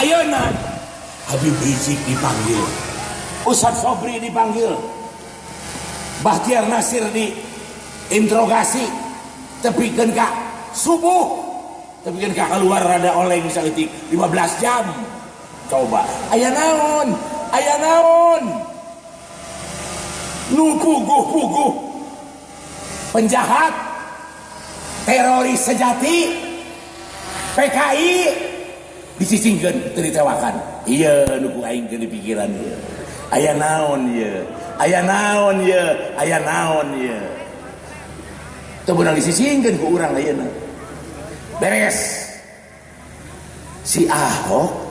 Ayeuna Habib Rizik dipanggil, Ustadz Sobri dipanggil, Bahtiar Nasir diinterogasi, tepikeun ka subuh, tepikeun ka keluar rada oleh misalnya 15 jam. Coba aya naon nu puguh-puguh penjahat teroris sejati PKI disisingkeun teu ditewakan. Ieu nu ku aing teu dipikiran ieu. Aya naon ieu? Teu beunang disisingkeun ku urang ayeuna. Beres. Si Ahok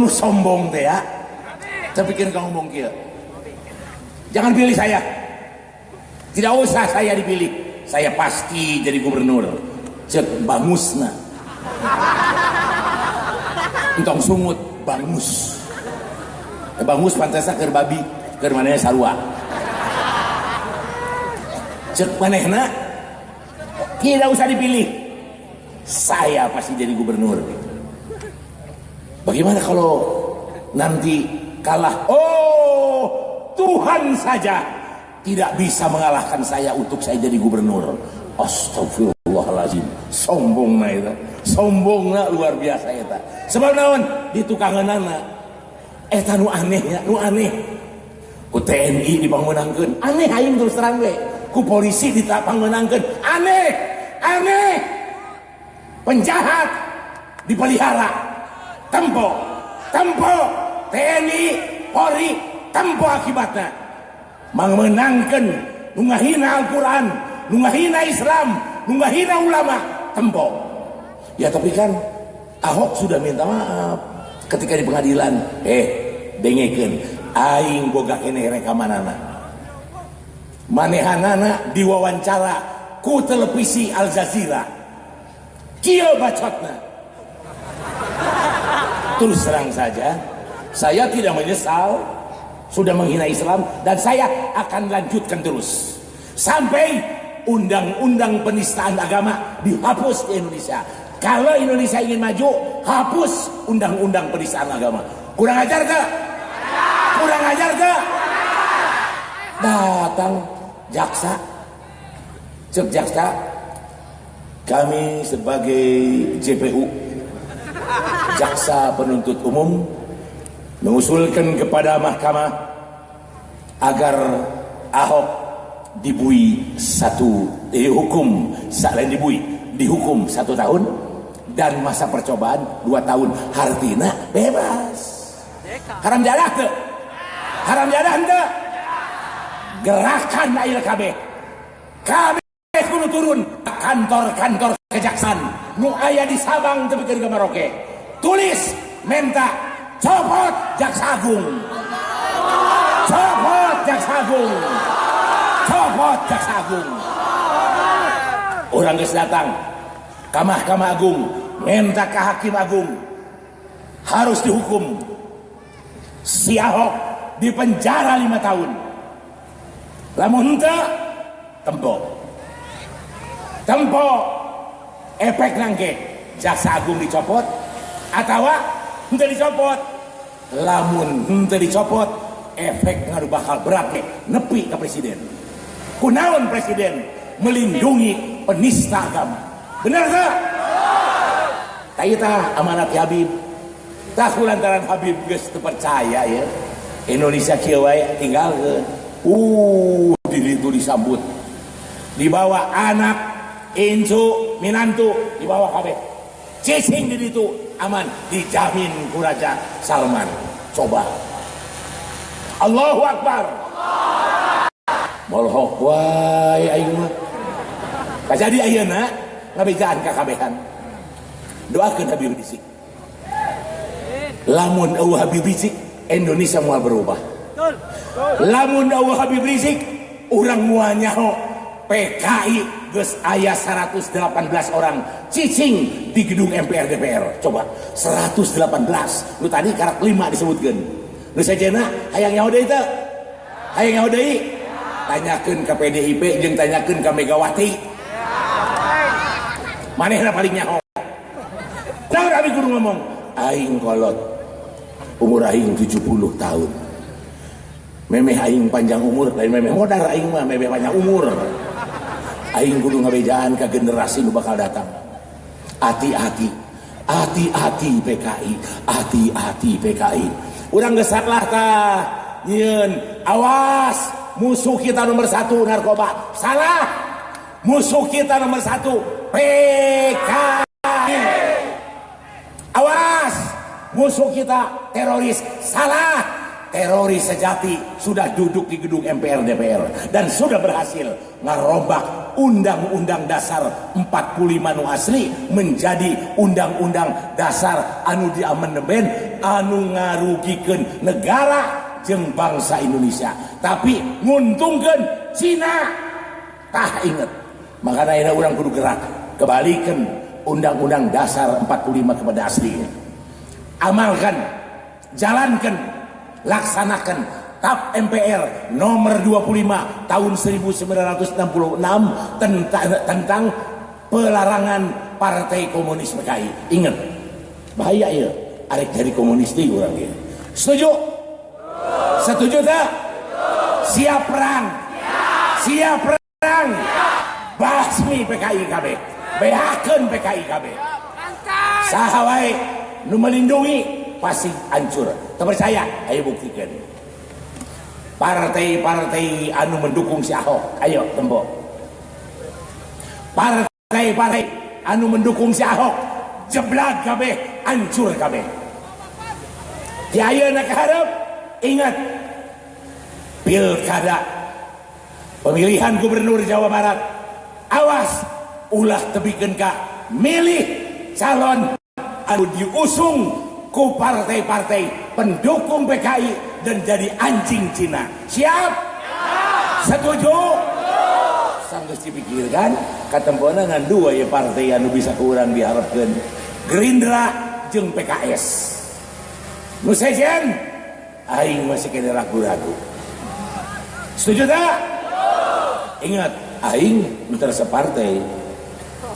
sombong teh ya. Saya pikir kamu ngomong kieu. Jangan pilih saya. Tidak usah saya dipilih. Saya pasti jadi gubernur. Cek bangusna. Entong sungut bangus. Bangus pantesna keur babi, keur manehna sarua. Cek manehna tidak usah dipilih. Saya pasti jadi gubernur. Bagaimana kalau nanti kalah? Oh, Tuhan saja tidak bisa mengalahkan saya untuk saya jadi gubernur. Astagfirullahaladzim. Sombongna itu. Sombongna luar biasa eta. Sebab naon? Di tukanganana eta nu anehnya, nu aneh. Ku TNI dipangmenangkeun. Aneh aing terus terang we. Ku polisi dipangmenangkeun. Aneh. Penjahat dipelihara. Tempo TNI Polri tempo akibatnya mengenangkan nu ngahina Al-Quran, nu ngahina Islam, nu ngahina ulama. Tempo ya, tapi kan Ahok sudah minta maaf ketika di pengadilan. Dengekeun aing boga keneh rekamanana, manehanana diwawancara ku televisi Al Jazeera. Kieu bacotna. Terus terang saja, saya tidak menyesal sudah menghina Islam, dan saya akan lanjutkan terus sampai undang-undang penistaan agama dihapus di Indonesia. Kalau Indonesia ingin maju, hapus undang-undang penistaan agama. Kurang ajar ke? Datang jaksa, cek jaksa, kami sebagai JPU, jaksa penuntut umum, mengusulkan kepada mahkamah agar Ahok dihukum 1 tahun dan masa percobaan 2 tahun. Hartina bebas. Haram jadah henteu. Gerakan aya kabeh. Kabeh kudu turun kantor-kantor kejaksaan nu aya di Sabang teu pikeun ka Merauke. Tulis minta copot Jaksa Agung. Orang geus datang ka Mahkamah Agung, minta ke Hakim Agung harus dihukum si Ahok di penjara 5 tahun. Lamun henteu tempo efek nangke Jaksa Agung dicopot atawa henteu dicopot. Lamun henteu dicopot, efek ngaruh bakal berat nepi ka presiden. Kunaon presiden melindungi penista agama? Benar tak? Tah amanat Habib. Tah kulantaran Habib geus teu percaya ya. Indonesia kieu wae tinggalkeun. Diri itu disambut. Dibawa anak, incu, minantu, dibawa kabeh. Cicing di situ aman, dijamin ku Raja Salman. Coba. Allahu Akbar. Molhok wae aing mah. Kajadi ayeuna ngabejaan kakabehan. Doakeun Habib Rizik. Lamun eueuh Habib Rizik, Indonesia moal berubah. Lamun eueuh Habib Rizik, urang moal nyaho PKI geus aya 118 orang cicing di gedung MPR DPR. Coba 118. Nu tadi karak 5 disebutkeun. Nu sajena hayang nyaho deui teu? Hayang nyaho deui? Tanyakeun ka PDIP jeung tanyakeun ka Megawati. Manehna paling nyaho. Naon abi kudu ngomong? Aing kolot. Umur aing 70 tahun. Memeh aing panjang umur, lain memeh modal aing mah memeh panjang umur. Aing kudu ngabejaan ke generasi nu bakal datang. Hati-hati. Hati-hati PKI. Hati-hati PKI. Urang geus lah tah. Nyeun, awas musuh kita nomor 1 narkoba. Salah. Musuh kita nomor 1 PKI. Awas musuh kita teroris. Salah. Teroris sejati sudah duduk di gedung MPR DPR dan sudah berhasil ngarombak undang-undang dasar 45 nu asli menjadi undang-undang dasar anu diamandemen anu ngarugikeun negara jeung bangsa Indonesia tapi nguntungkeun Cina. Tah inget makana ayeuna urang kudu gerak kebalikeun undang-undang dasar 45 kepada aslinya. Amalkan, jalankan, laksanakan TAP MPR nomor 25 tahun 1966 tentang pelarangan Partai Komunis PKI. Ingat, bahaya ya, arek jadi komunis di orang dia. Setuju? Setuju tak? Siap perang? Siap perang? Basmi PKI KB, behakeun PKI KB. Saha wae nu melindungi pasti hancur. Terpercaya? Ayo buktikan. Partai-partai anu mendukung si Ahok, ayo tembok. Partai-partai anu mendukung si Ahok, jeblak kabeh, hancur kabeh. Di ayeuna kaharep ingat pilkada pemilihan gubernur Jawa Barat. Awas ulah tebikeun ka milih calon anu diusung ku partai-partai pendukung PKI dan jadi anjing Cina. Siap? Setuju? Sanggeus dipikirkan katempona ngan dua ya partai anu bisa kurang diharapkeun, Gerindra jeung PKS. Nu sejen aing masih kena ragu-ragu. Setuju tak? Ingat, aing terasa partai.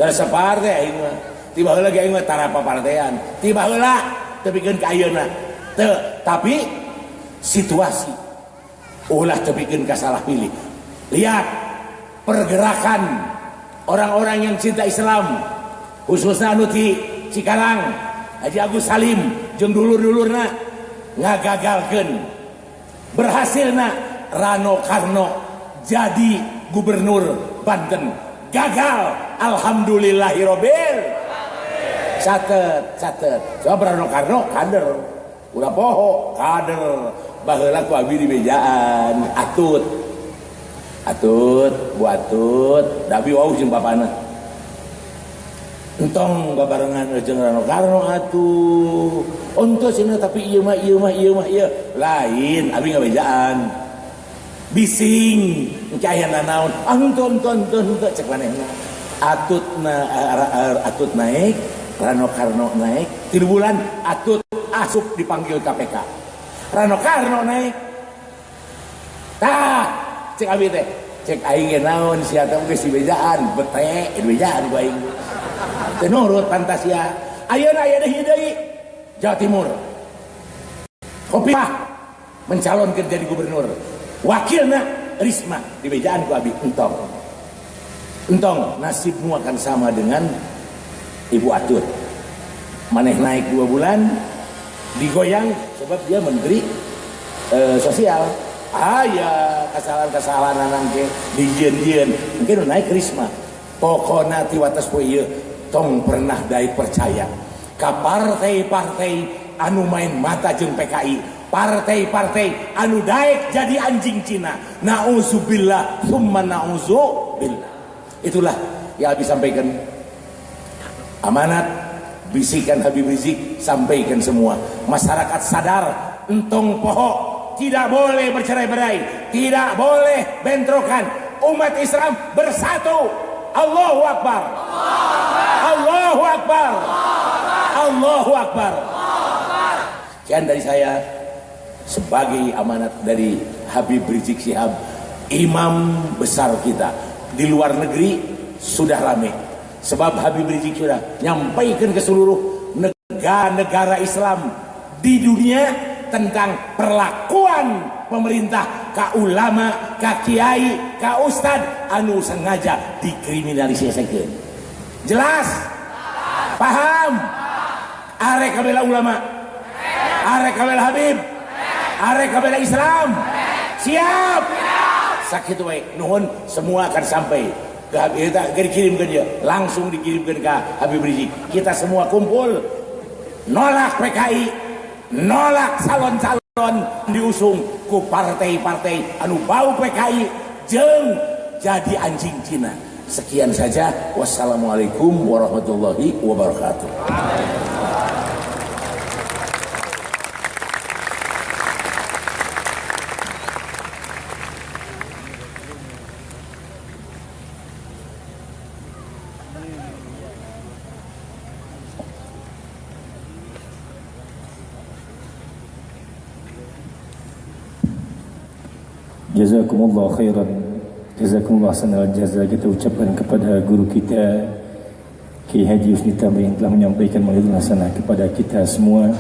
Terasa partai aing mah. Tiba heula ge aing mah tarapa partean. Tiba heula tepikeun ka ayeuna. Tapi situasi ulah tepikeun ka salah pilih. Lihat pergerakan orang-orang yang cinta Islam, khususnya anu ti Cikarang, Haji Agus Salim jeung dulur-dulurna ngagagalkeun berhasilna Rano Karno jadi gubernur Banten. Gagal, alhamdulillahirobbil. Catet. Coba Rano Karno kader, udah poho kader. Baheula ku abi di mejaan, atut, bu atut, dabi wau jeung bapana. Entong babarengan jeung Rano Karno atuh. Ontos cenah tapi ieu mah lain, abi ngabejaan. Bising, cahayana naon, anton cek manehna. Atut naik, Rano Karno naik, 3 bulan atut asup dipanggil KPK. Rano Karno naik. Tah, cek abi teh, cek aing ge naon sia teh geus dibejaan, bete dibejaan ku aing. Teu nurut Fantasia. Ayeuna aya deui Jawa Timur. Kopiah mencalonkeun jadi gubernur. Wakilna Risma dibejaan ku abi entong nasibmu akan sama dengan Ibu Atut. Maneh naik 2 bulan digoyang sebab dia menteri sosial. Ya kesalahan anangke dijieun mungkin naik Risma. Pokona ti wates poe ieu tong pernah daek percaya ka partai-partai anu main mata jeung PKI. Partai-partai anu daek jadi anjing Cina. Nauzubillah summa nauzubillah. Itulah yang Habib sampaikan. Amanat bisikan Habib Rizik sampaikan semua. Masyarakat sadar entong poho tidak boleh bercerai-berai, tidak boleh bentrokan. Umat Islam bersatu. Allahu Akbar. Allahu Akbar. Allahu Akbar. Sekian dari saya sebagai amanat dari Habib Rizik Syihab, imam besar kita. Di luar negeri sudah rame sebab Habib Rizik sudah nyampaikan ke seluruh negeri. negara Islam di dunia tentang perlakuan pemerintah ka ulama, ka kiai, ka ustad anu sengaja dikriminalisasikan. Jelas? Paham? Arek kabela ulama, arek kabela Habib, arek kabela Islam. Siap? Sakit wae, nuhun semua akan sampai ke Habib, kita dikirimkan dia, langsung dikirimkan ke Habib Rizik. Kita semua kumpul nolak PKI, nolak calon-calon diusung ku partai-partai anu bau PKI jeung jadi anjing Cina. Sekian saja, wassalamualaikum warahmatullahi wabarakatuh. Jazakumullah khairan, jazakumullah sanal jaza kita ucapkan kepada guru kita Kiai Haji Husni Tamrin yang telah menyampaikan maulid hasanah kepada kita semua.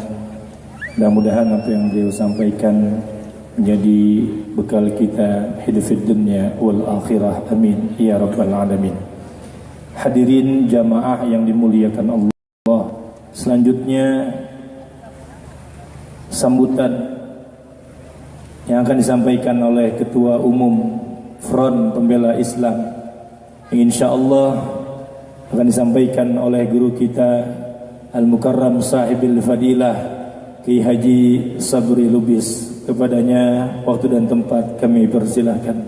Mudah-mudahan apa yang beliau sampaikan menjadi bekal kita hidup di dunia wal akhirah, amin ya rabbal alamin. Hadirin jamaah yang dimuliakan Allah, selanjutnya sambutan yang akan disampaikan oleh Ketua Umum Front Pembela Islam, yang insyaallah akan disampaikan oleh guru kita Al-Mukarram Sahibil Fadilah Kiai Haji Sabri Lubis. Kepadanya waktu dan tempat kami persilahkan.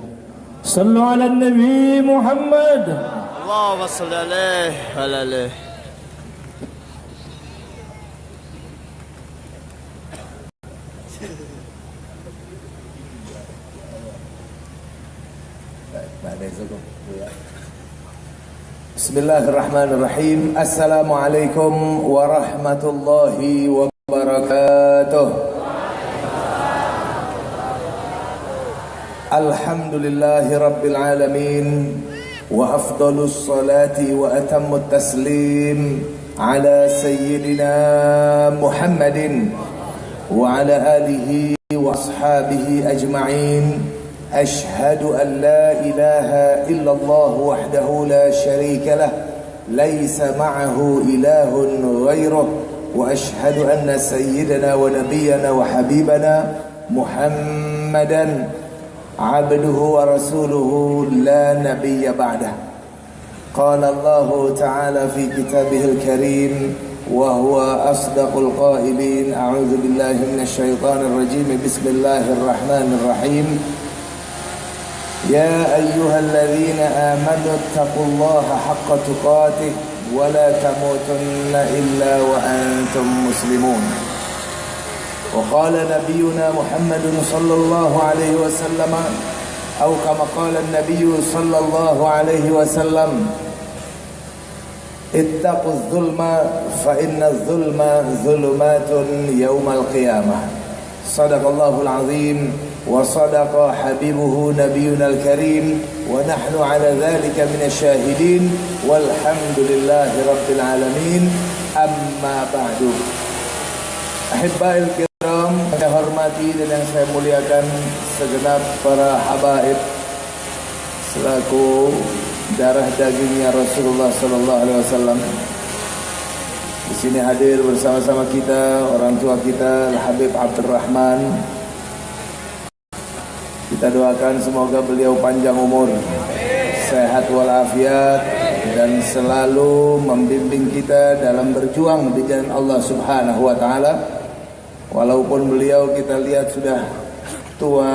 Sallu ala Nabi Muhammad. Allahumma salli alaihi wa ala alihi. Bismillahirrahmanirrahim. Assalamualaikum warahmatullahi wabarakatuh. Alhamdulillahi rabbil alamin, wa afdalus salati wa atammut taslim ala sayyidina Muhammadin wa ala alihi wa ashabihi ajma'in. أشهد أن لا إله إلا الله وحده لا شريك له ليس معه إله غيره وأشهد أن سيدنا ونبينا وحبيبنا محمدا عبده ورسوله لا نبي بعده. قال الله تعالى في كتابه الكريم وهو أصدق القائلين: أعوذ بالله من الشيطان الرجيم بسم الله الرحمن الرحيم. يا أيها الذين آمنوا اتقوا الله حق تقاته ولا تموتن إلا وأنتم مسلمون. وقال نبينا محمد صلى الله عليه وسلم أو كما قال النبي صلى الله عليه وسلم: اتقوا الظلم فإن الظلم ظلمات يوم القيامة. صدق الله العظيم وصدق حبيبه نبينا الكريم ونحن على ذلك من الشاهدين والحمد لله رب العالمين. أما بعد. Ahibba'il kiram, saya hormati dan yang saya muliakan segenap para habaib selaku darah dagingnya Rasulullah sallallahu alaihi wasallam. Di sini hadir bersama-sama kita orang tua kita Al-Habib Abdurrahman. Kita doakan semoga beliau panjang umur, sehat walafiat, dan selalu membimbing kita dalam berjuang di jalan Allah Subhanahu wa taala. Walaupun beliau kita lihat sudah tua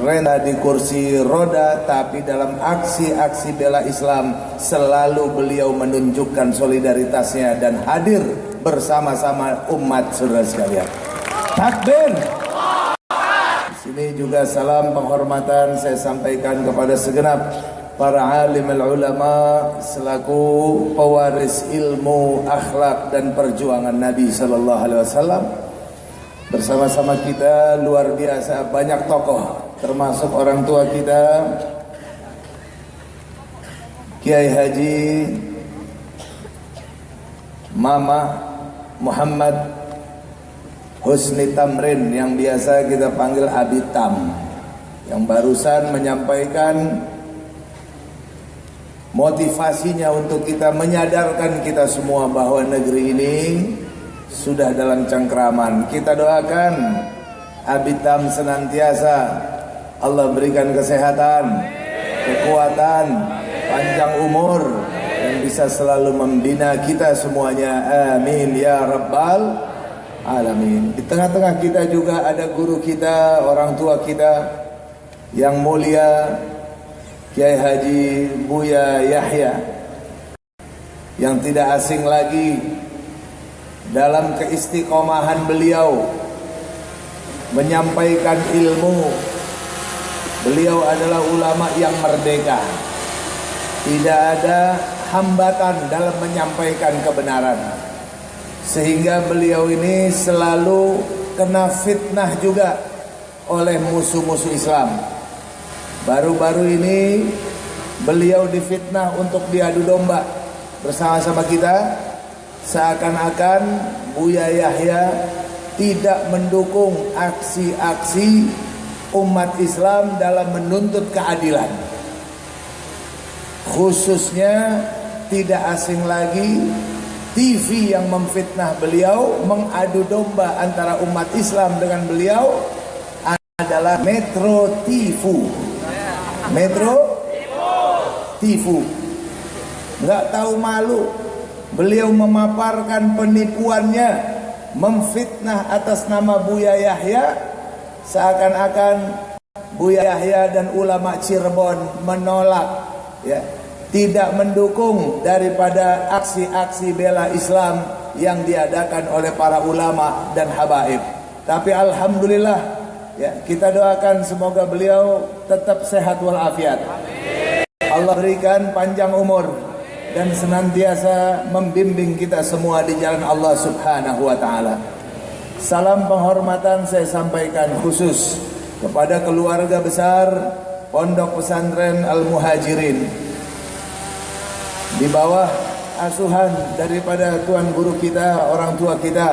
renta di kursi roda, tapi dalam aksi-aksi bela Islam selalu beliau menunjukkan solidaritasnya dan hadir bersama-sama umat saudara sekalian. Takbir. Ini juga salam penghormatan saya sampaikan kepada segenap para alim ulama selaku pewaris ilmu, akhlak dan perjuangan Nabi sallallahu alaihi wasallam. Bersama-sama kita luar biasa banyak tokoh, termasuk orang tua kita Kiai Haji Mama Muhammad Husni Tamrin yang biasa kita panggil Abi Tam, yang barusan menyampaikan motivasinya untuk kita menyadarkan kita semua bahwa negeri ini sudah dalam cengkraman. Kita doakan Abi Tam senantiasa Allah berikan kesehatan, kekuatan, panjang umur, dan bisa selalu membina kita semuanya. Amin ya rabbal alamin. Di tengah-tengah kita juga ada guru kita, orang tua kita yang mulia, Kiai Haji Buya Yahya, yang tidak asing lagi dalam keistiqomahan beliau menyampaikan ilmu. Beliau adalah ulama yang merdeka. Tidak ada hambatan dalam menyampaikan kebenaran. Sehingga beliau ini selalu kena fitnah juga oleh musuh-musuh Islam. Baru-baru ini beliau difitnah untuk diadu domba bersama-sama kita. Seakan-akan Buya Yahya tidak mendukung aksi-aksi umat Islam dalam menuntut keadilan. Khususnya tidak asing lagi TV yang memfitnah beliau, mengadu domba antara umat Islam dengan beliau adalah Metro TV. Metro TV. Nggak tahu malu. Beliau memaparkan penipuannya, memfitnah atas nama Buya Yahya. Seakan-akan Buya Yahya dan ulama Cirebon menolak, ya, tidak mendukung daripada aksi-aksi bela Islam yang diadakan oleh para ulama dan habaib. Tapi alhamdulillah, ya, kita doakan semoga beliau tetap sehat walafiat. Allah berikan panjang umur dan senantiasa membimbing kita semua di jalan Allah Subhanahu wa taala. Salam penghormatan saya sampaikan khusus kepada keluarga besar Pondok Pesantren Al-Muhajirin di bawah asuhan daripada tuan guru kita, orang tua kita,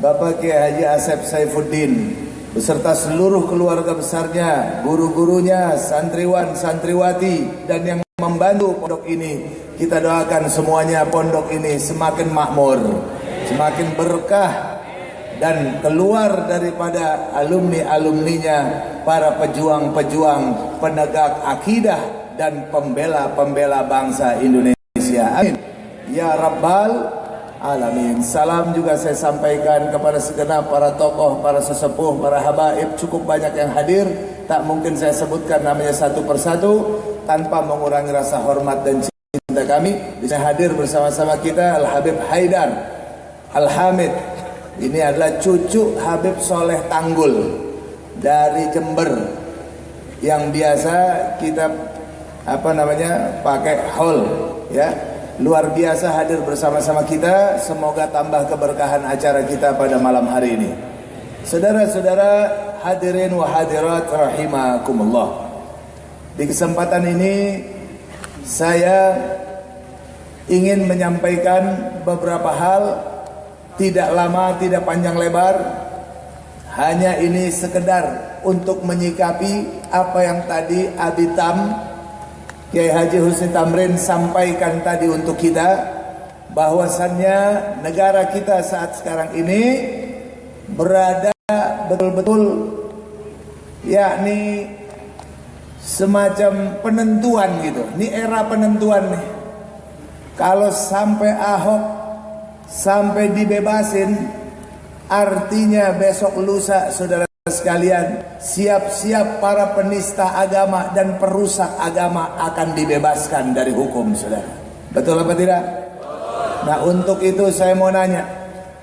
Bapak Kiai Haji Asep Saifuddin beserta seluruh keluarga besarnya, guru-gurunya, santriwan, santriwati, dan yang membantu pondok ini. Kita doakan semuanya pondok ini semakin makmur, semakin berkah, dan keluar daripada alumni-alumninya para pejuang-pejuang, penegak akidah dan pembela-pembela bangsa Indonesia. Amin ya rabbal alamin. Salam juga saya sampaikan kepada segenap para tokoh, para sesepuh, para habaib. Cukup banyak yang hadir, tak mungkin saya sebutkan namanya satu persatu tanpa mengurangi rasa hormat dan cinta kami. Bisa hadir bersama-sama kita Al-Habib Haidar Al-Hamid. Ini adalah cucu Habib Soleh Tanggul dari Jember, yang biasa kita pakai hall, ya. Luar biasa hadir bersama-sama kita. Semoga tambah keberkahan acara kita pada malam hari ini. Saudara-saudara hadirin wa hadirat rahimakumullah. Di kesempatan ini saya ingin menyampaikan beberapa hal. Tidak lama, tidak panjang lebar. Hanya ini sekedar untuk menyikapi apa yang tadi Abi Tam, Kiai Haji Husni Tamrin sampaikan tadi untuk kita, bahwasannya negara kita saat sekarang ini berada betul-betul, yakni semacam penentuan gitu. Ini era penentuan nih. Kalau sampai Ahok sampai dibebasin, artinya besok lusa saudara sekalian, siap-siap para penista agama dan perusak agama akan dibebaskan dari hukum, saudara. Betul apa tidak? Nah, untuk itu saya mau nanya,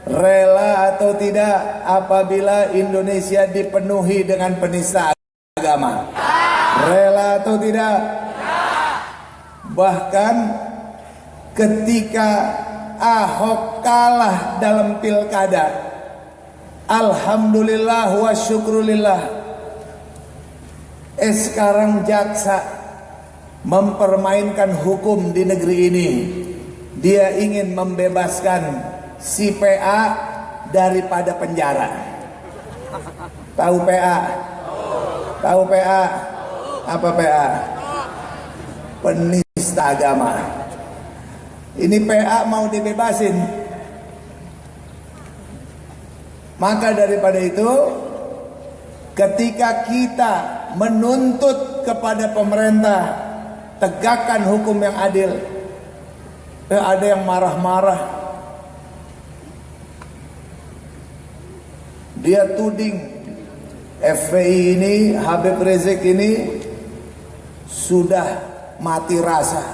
rela atau tidak apabila Indonesia dipenuhi dengan penista agama? Rela atau tidak? Bahkan ketika Ahok kalah dalam pilkada, alhamdulillah wa syukrulillah, sekarang jaksa mempermainkan hukum di negeri ini. Dia ingin membebaskan si PA daripada penjara. Tahu PA? Tahu PA? Apa PA? Penista agama. Ini PA mau dibebasin. Maka daripada itu, ketika kita menuntut kepada pemerintah tegakkan hukum yang adil, ada yang marah-marah. Dia tuding FPI ini, Habib Rizik ini sudah mati rasa.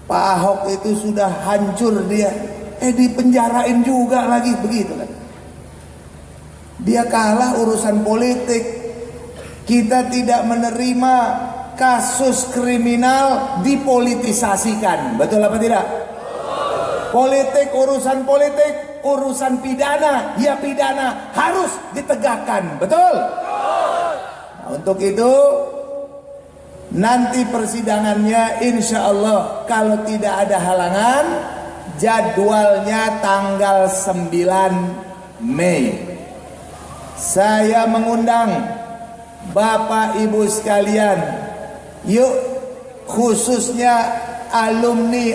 Pak Ahok itu sudah hancur dia, dipenjarain juga lagi, begitu kan. Dia kalah urusan politik. Kita tidak menerima kasus kriminal dipolitisasikan. Betul apa tidak? Politik, urusan pidana, ya pidana harus ditegakkan. Betul? Nah, untuk itu nanti persidangannya insya Allah kalau tidak ada halangan, jadwalnya tanggal 9 Mei. Saya mengundang Bapak Ibu sekalian, yuk, khususnya alumni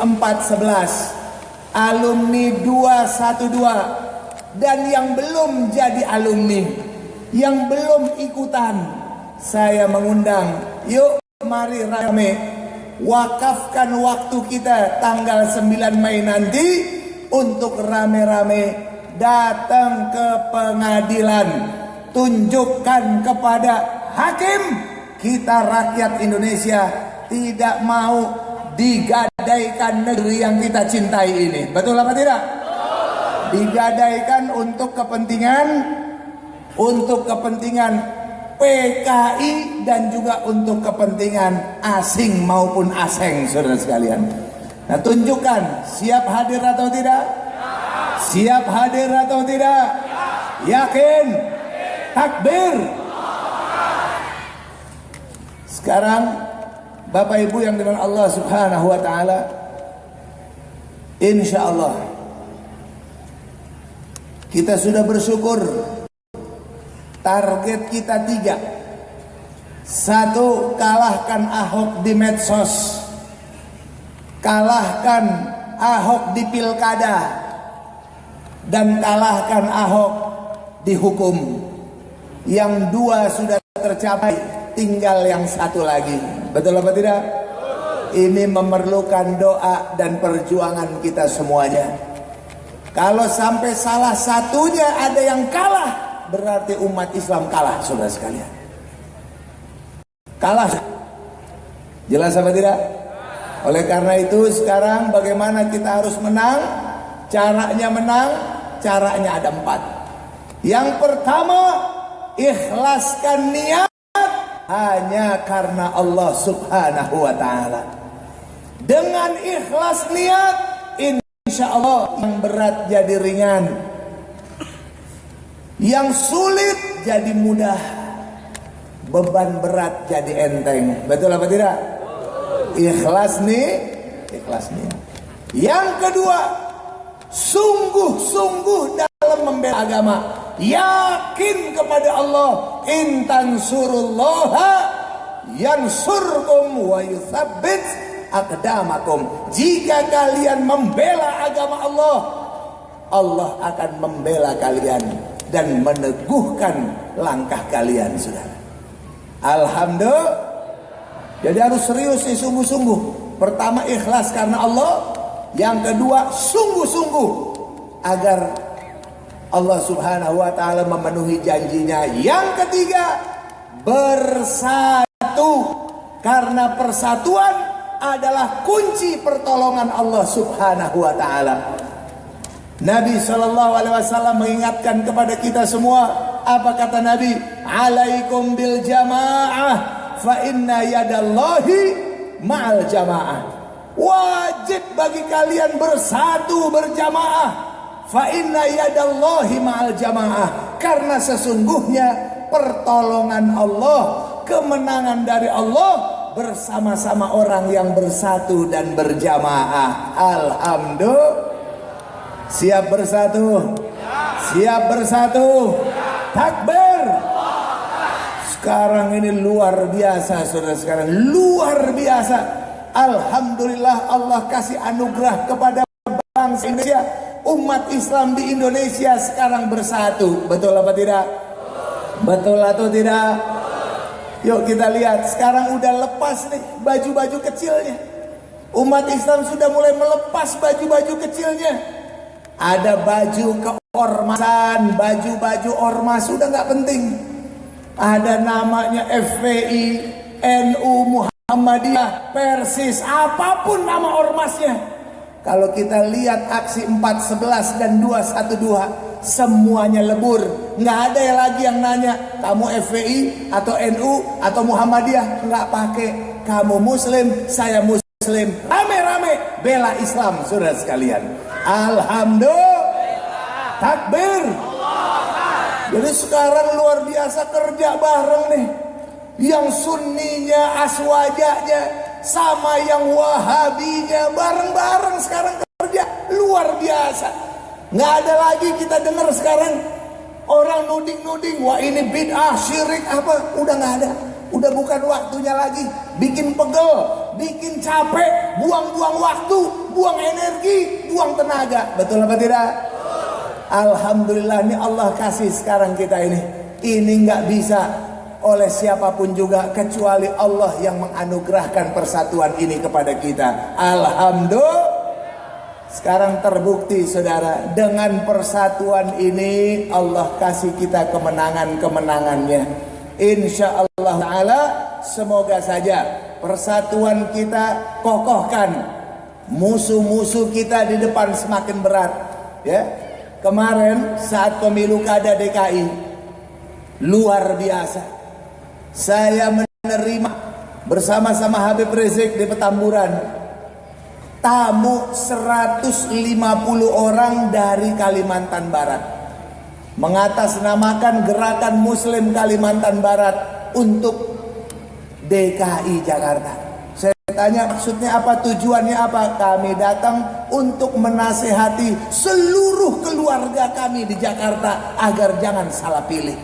411, alumni 212, dan yang belum jadi alumni, yang belum ikutan, saya mengundang, yuk mari rame, wakafkan waktu kita tanggal 9 Mei nanti untuk rame-rame datang ke pengadilan, tunjukkan kepada hakim kita rakyat Indonesia tidak mau digadaikan negeri yang kita cintai ini. Betul apa tidak? Digadaikan untuk kepentingan PKI dan juga untuk kepentingan asing maupun asing, saudara sekalian. Nah, tunjukkan siap hadir atau tidak? Siap hadir atau tidak? Yakin? Takbir. Sekarang Bapak Ibu yang dengan Allah Subhanahu wa taala, insya Allah kita sudah bersyukur. Target kita 3. 1, kalahkan Ahok di medsos, kalahkan Ahok di pilkada, dan kalahkan Ahok di hukum. Yang 2 sudah tercapai, tinggal yang 1 lagi. Betul apa tidak? Ini memerlukan doa dan perjuangan kita semuanya. Kalau sampai salah satunya ada yang kalah, berarti umat Islam kalah, saudara sekalian. Kalah. Jelas apa tidak? Oleh karena itu sekarang bagaimana kita harus menang? Caranya menang, caranya ada 4. Yang pertama, ikhlaskan niat hanya karena Allah Subhanahu wa ta'ala. Dengan ikhlas niat, insya Allah yang berat jadi ringan, yang sulit jadi mudah, beban berat jadi enteng. Betul apa tidak? Ikhlas nih, ikhlas niat. Yang kedua, sungguh-sungguh dalam membela agama. Yakin kepada Allah, in tansurullaha yansurkum wa yuthabbit aqdamakum. Jika kalian membela agama Allah, Allah akan membela kalian dan meneguhkan langkah kalian, saudara. Alhamdulillah. Jadi harus serius nih, sungguh-sungguh. Pertama, ikhlas karena Allah. Yang kedua, sungguh-sungguh agar Allah Subhanahu wa ta'ala memenuhi janjinya. Yang ketiga, bersatu, karena persatuan adalah kunci pertolongan Allah Subhanahu wa ta'ala. Nabi SAW mengingatkan kepada kita semua. Apa kata Nabi? Alaikum bil jamaah, fa inna yadallahi ma'al jamaah. Wajib bagi kalian bersatu berjamaah. Fa inna yadallahi ma'al jamaah. Karena sesungguhnya pertolongan Allah, kemenangan dari Allah bersama-sama orang yang bersatu dan berjamaah. Alhamdulillah. Siap bersatu? Siap bersatu? Takbir! Sekarang ini luar biasa, saudara sekarang luar biasa. Alhamdulillah Allah kasih anugerah kepada bangsa Indonesia. Umat Islam di Indonesia sekarang bersatu. Betul apa tidak? Betul atau tidak? Yuk kita lihat, sekarang udah lepas nih baju-baju kecilnya. Umat Islam sudah mulai melepas baju-baju kecilnya. Ada baju keormasan, baju-baju ormas sudah nggak penting. Ada namanya FPI, NU, Muhammadiyah, Persis, apapun nama ormasnya. Kalau kita lihat aksi 411 dan 212, semuanya lebur. Nggak ada lagi yang nanya, kamu FPI atau NU atau Muhammadiyah. Nggak pakai. Kamu Muslim, saya Muslim. Rame-rame bela Islam, saudara sekalian. Alhamdulillah. Takbir. Jadi sekarang luar biasa kerja bareng nih. Yang sunninya, aswajanya, sama yang wahabinya, bareng-bareng sekarang kerja. Luar biasa. Nggak ada lagi kita dengar sekarang orang nuding-nuding, wah ini bid'ah, syirik apa. Udah nggak ada. Udah bukan waktunya lagi. Bikin pegel, bikin capek, buang-buang waktu, buang energi, buang tenaga. Betul apa tidak? Alhamdulillah, ini Allah kasih sekarang kita ini. Ini nggak bisa oleh siapapun juga kecuali Allah yang menganugerahkan persatuan ini kepada kita. Alhamdulillah. Sekarang terbukti saudara, dengan persatuan ini Allah kasih kita kemenangan-kemenangannya. Insya Allah Ta'ala, semoga saja persatuan kita kokohkan. Musuh-musuh kita di depan semakin berat. Ya. Kemarin saat pemilu kada DKI, luar biasa. Saya menerima bersama-sama Habib Rizik di Petamburan tamu 150 orang dari Kalimantan Barat, mengatasnamakan Gerakan Muslim Kalimantan Barat untuk DKI Jakarta. Saya tanya maksudnya apa, tujuannya apa? Kami datang untuk menasehati seluruh keluarga kami di Jakarta agar jangan salah pilih.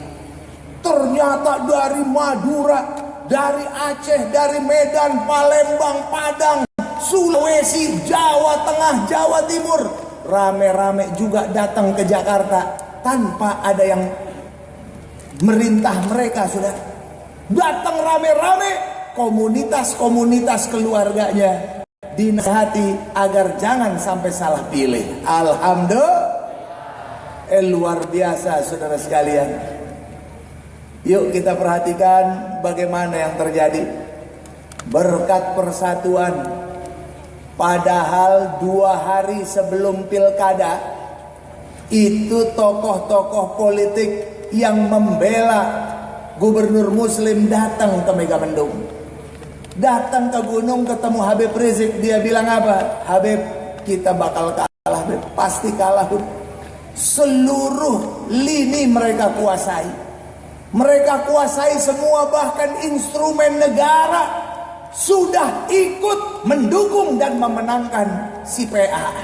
Ternyata dari Madura, dari Aceh, dari Medan, Palembang, Padang, Sulawesi, Jawa Tengah, Jawa Timur, rame-rame juga datang ke Jakarta tanpa ada yang merintah mereka. Sudah datang rame-rame, komunitas-komunitas keluarganya dinasihati agar jangan sampai salah pilih. Alhamdulillah. Luar biasa saudara sekalian. Yuk kita perhatikan bagaimana yang terjadi berkat persatuan. Padahal 2 hari sebelum pilkada itu tokoh-tokoh politik yang membela Gubernur Muslim datang ke Megamendung, datang ke gunung, ketemu Habib Rizik. Dia bilang apa? Habib, kita bakal kalah, Habib. Pasti kalah, Habib. Seluruh lini mereka kuasai. Mereka kuasai semua, bahkan instrumen negara sudah ikut mendukung dan memenangkan si PA.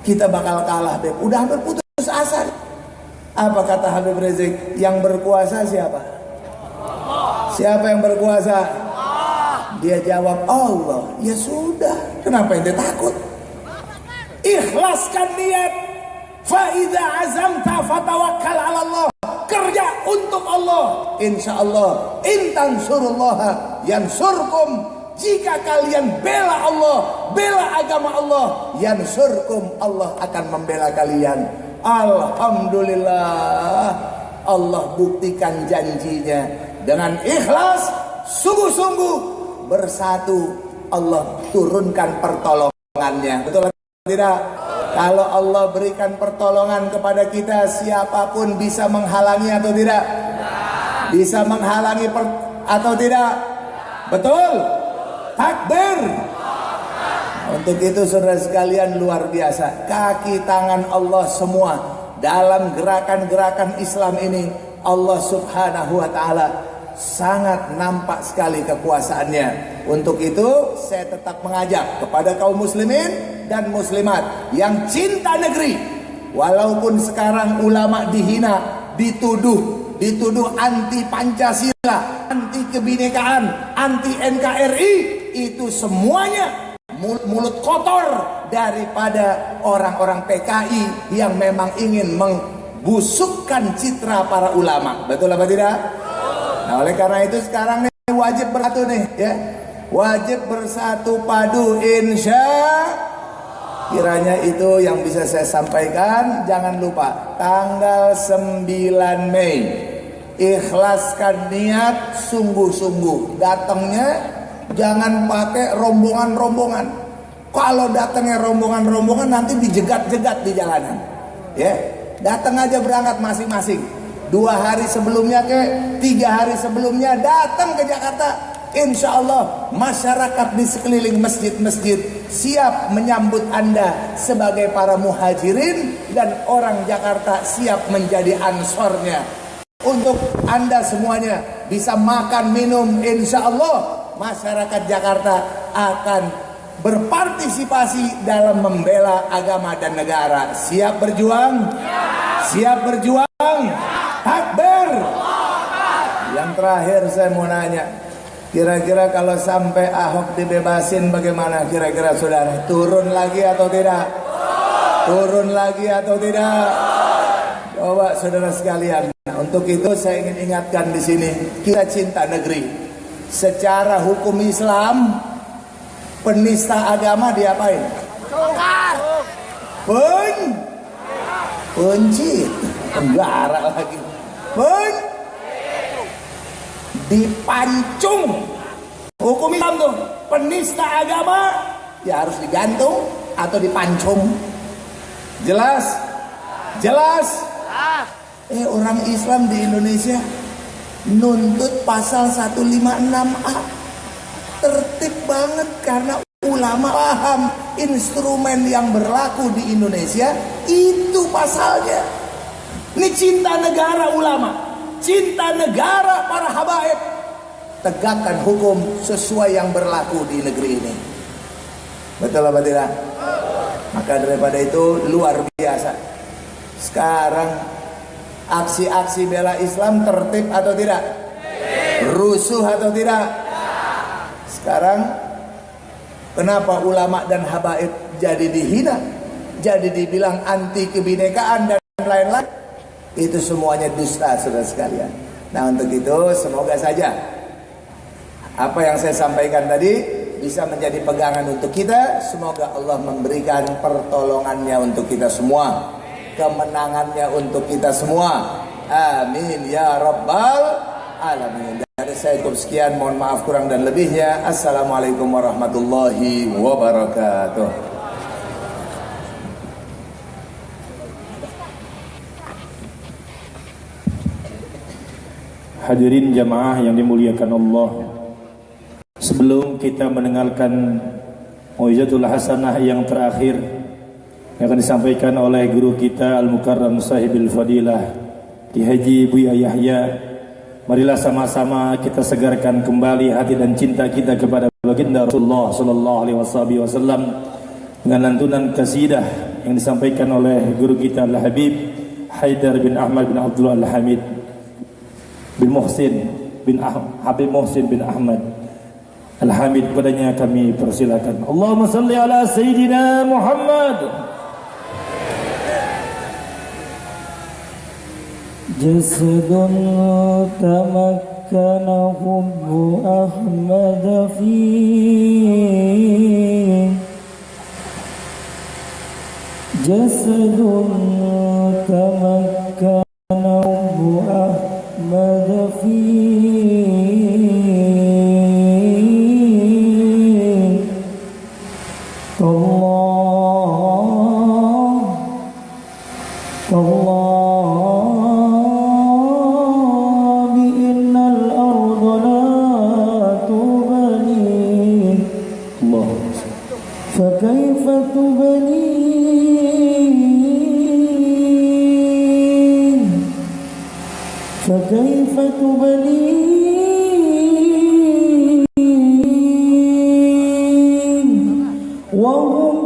Kita bakal kalah, Habib. Udah hampir putus asa. Apa kata Habib Rizik? Yang berkuasa siapa? Siapa yang berkuasa? Dia jawab Allah. Ya sudah, kenapa ente takut? Ikhlaskan niat. Fa idza azamta fatawakkal 'ala Allah. Kerja untuk Allah. Insya Allah. In tansurullaha yansurkum. Jika kalian bela Allah, bela agama Allah, yansurkum, Allah akan membela kalian. Alhamdulillah, Allah buktikan janjinya. Dengan ikhlas, sungguh-sungguh bersatu, Allah turunkan pertolongannya. Betul atau tidak? Kalau Allah berikan pertolongan kepada kita, siapapun bisa menghalangi atau tidak? Bisa menghalangi atau tidak? Betul? Takbir. Untuk itu saudara sekalian, luar biasa. Kaki tangan Allah semua dalam gerakan-gerakan Islam ini. Allah subhanahu wa ta'ala sangat nampak sekali kekuasaannya. Untuk itu saya tetap mengajak kepada kaum muslimin dan muslimat yang cinta negeri. Walaupun sekarang ulama dihina, dituduh anti Pancasila, anti kebinekaan, anti NKRI, itu semuanya mulut kotor daripada orang-orang PKI yang memang ingin membusukkan citra para ulama. Betul apa tidak? Nah, oleh karena itu sekarang nih wajib bersatu nih, ya. Wajib bersatu padu, insya. Kiranya itu yang bisa saya sampaikan. Jangan lupa tanggal 9 Mei, ikhlaskan niat sungguh-sungguh. Datangnya jangan pakai rombongan-rombongan. Kalau datangnya rombongan-rombongan nanti dijegat-jegat di jalanan. Ya, datang aja berangkat masing-masing. 2 hari sebelumnya 3 hari sebelumnya datang ke Jakarta. Insya Allah masyarakat di sekeliling masjid-masjid siap menyambut Anda sebagai para muhajirin, dan orang Jakarta siap menjadi ansornya. Untuk Anda semuanya bisa makan minum, insya Allah masyarakat Jakarta akan berpartisipasi dalam membela agama dan negara. Siap berjuang? Siap berjuang? Takbir! Yang terakhir saya mau nanya, kira-kira kalau sampai Ahok dibebasin bagaimana kira-kira saudara? Turun lagi atau tidak? Turun lagi atau tidak? Coba saudara sekalian. Nah, untuk itu saya ingin ingatkan di sini, kita cinta negeri. Secara hukum Islam, penista agama diapain? Pencit, penjara lagi. Dipancung. Hukum Islam tuh, penista agama ya harus digantung atau dipancung. Jelas? Jelas? Orang Islam di Indonesia nuntut pasal 156A. Tertib banget karena ulama paham instrumen yang berlaku di Indonesia itu pasalnya. Ini cinta negara ulama, cinta negara para habaib. Tegakkan hukum sesuai yang berlaku di negeri ini. Betul apa tidak? Maka daripada itu luar biasa. Sekarang aksi-aksi bela Islam tertib atau tidak? Rusuh atau tidak? Sekarang kenapa ulama dan habaib jadi dihina, jadi dibilang anti kebinekaan dan lain-lain? Itu semuanya dusta, saudara sekalian. Nah, untuk itu semoga saja apa yang saya sampaikan tadi bisa menjadi pegangan untuk kita. Semoga Allah memberikan pertolongannya untuk kita semua, kemenangannya untuk kita semua. Amin ya rabbal alamin. Dari saya cukup sekian, mohon maaf kurang dan lebihnya. Assalamualaikum warahmatullahi wabarakatuh. Hadirin jamaah yang dimuliakan Allah, sebelum kita mendengarkan Mau'izatul Hasanah yang terakhir yang akan disampaikan oleh guru kita Al-Mukarram Sahibil Fadilah Ki Haji Buya Yahya, marilah sama-sama kita segarkan kembali hati dan cinta kita kepada baginda Rasulullah sallallahu alaihi wasallam dengan lantunan qasidah yang disampaikan oleh guru kita Al-Habib Haidar bin Ahmad bin Abdullah Al-Hamid bin Muhsin bin Habib Muhsin bin Ahmad Al-Hamid. Padanya kami persilakan. Allahumma salli ala Sayyidina Muhammad. Jasadun tamakkana hubbu Ahmad fi Jasadun tamakkana hubbu Ahmad fi فكيف تبنين وهم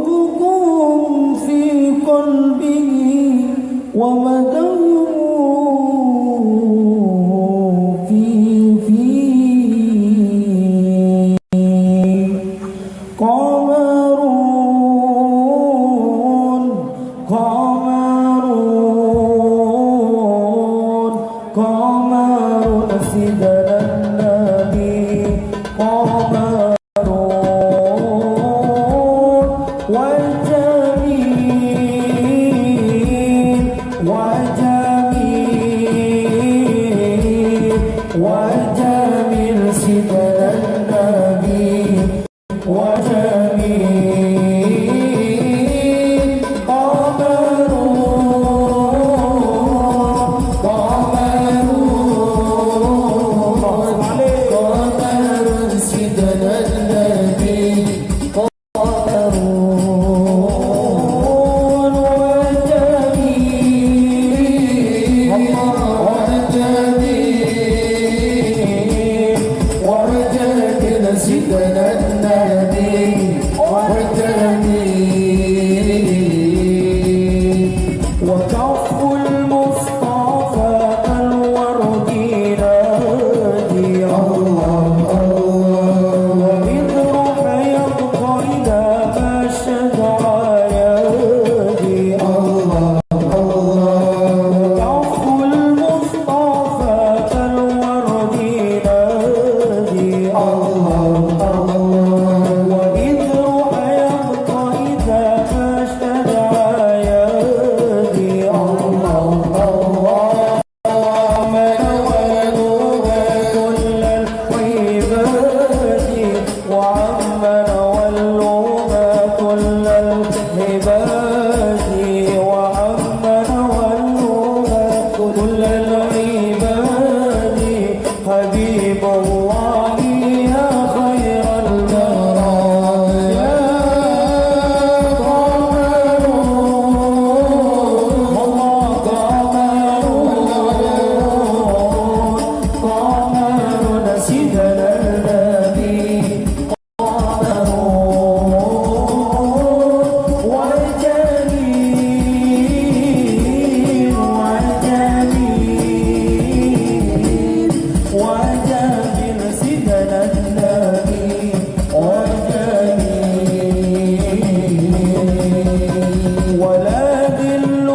ولا ذل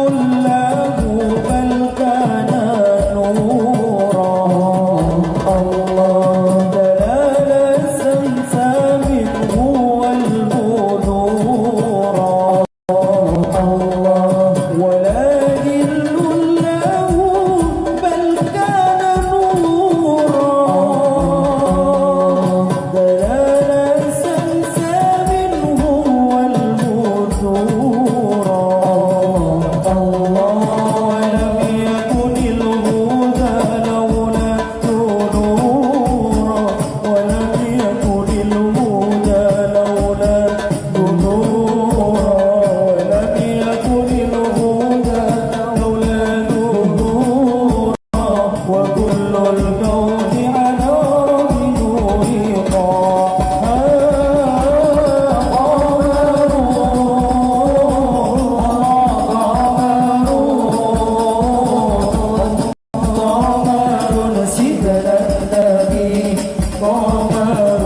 له بل كان نورا الله دلال السمسام هو البذور الله ولا ذل له بل كان نورا دلال السمسام هو البذور الله ولم يكن الهدى لولا نورا ولم يكن الهدى لولا نورا ولم يكن الهدى لولا نورا وكل الكون على بنور قمر سيدنا النبي قمر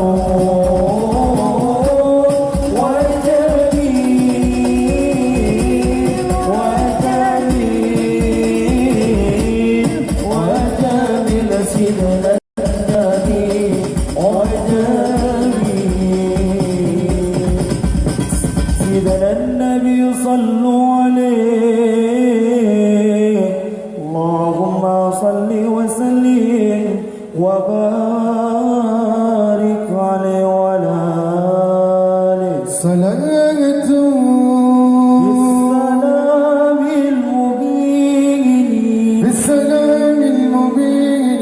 وجميل وجميل سيدنا النبي وجميل سيدنا النبي صلوا عليه اللهم صل وسلم وبارك عليه وعلى آله صلاة بالسلام المبين بالسلام المبين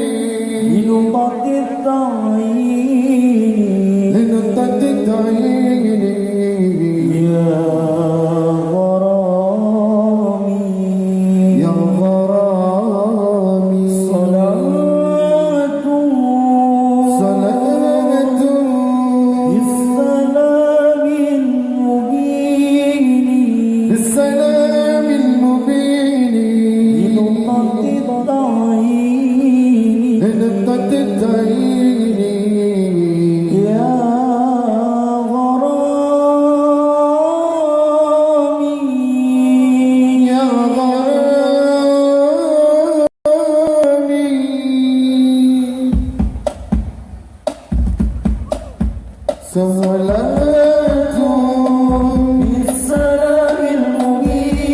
لنقطة التعيين لنقطة التعيين يا غرامي يا غرامي صلاة بالسلام المبين بالسلام المبين لنقطة التعيين لنقطة التعيين يا غرامي يا غرامي صلاة بالسلام المبين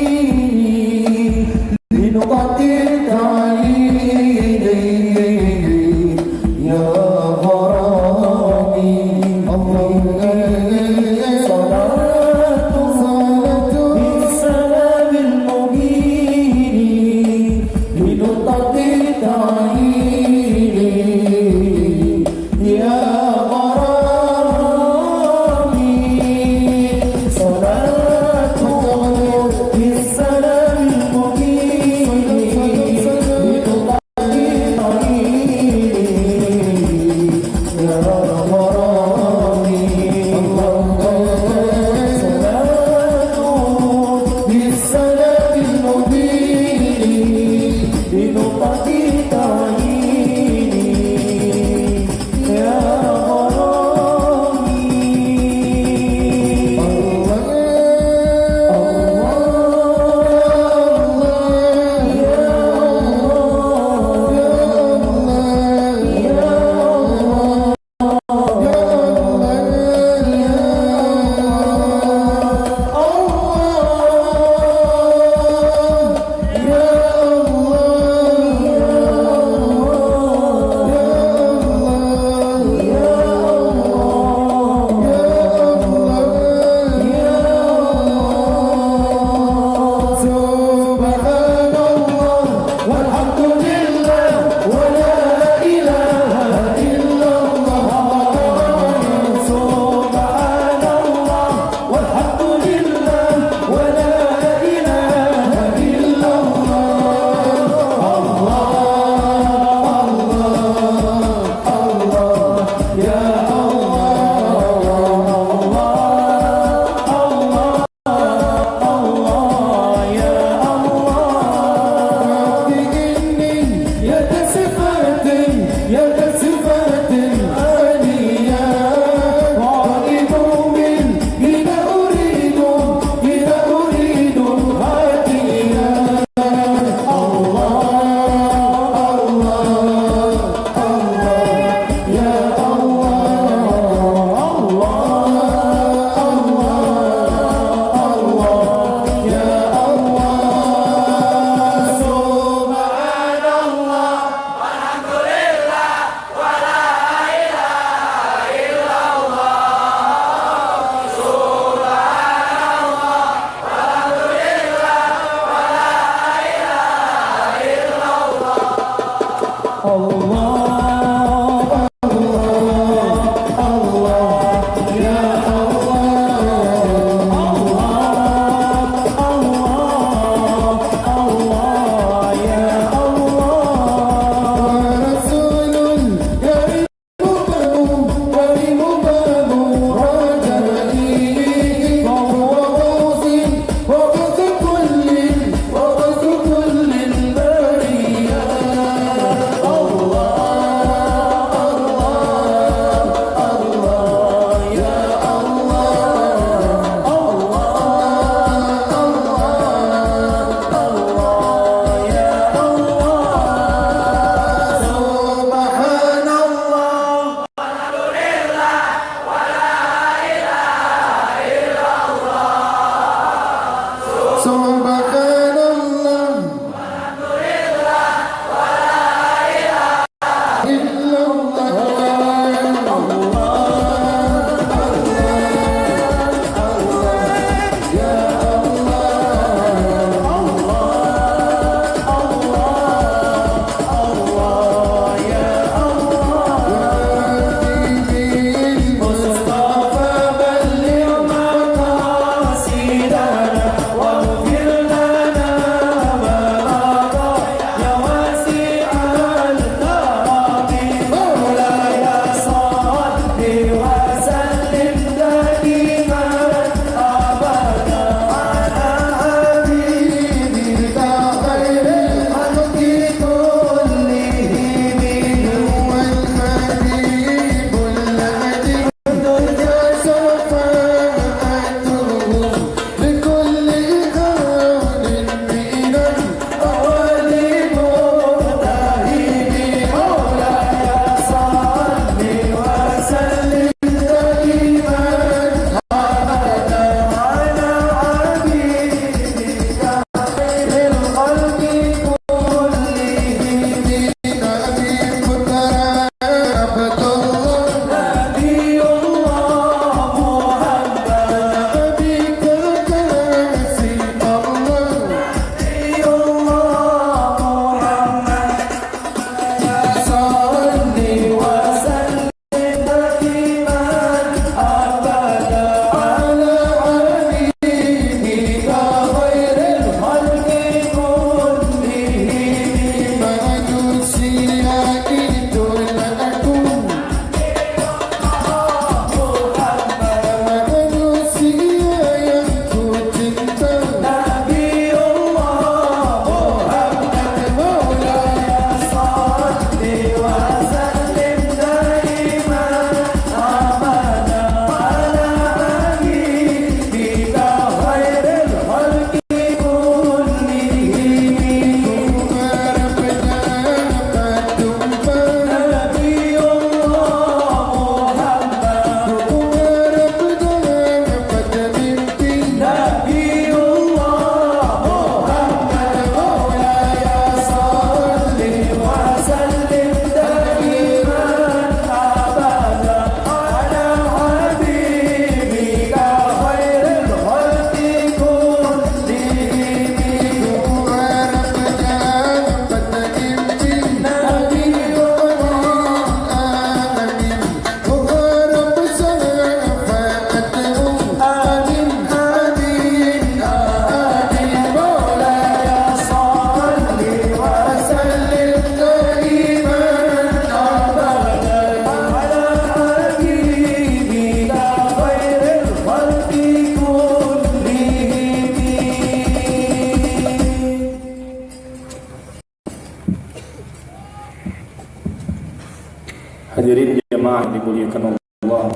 dimuliakan Allah.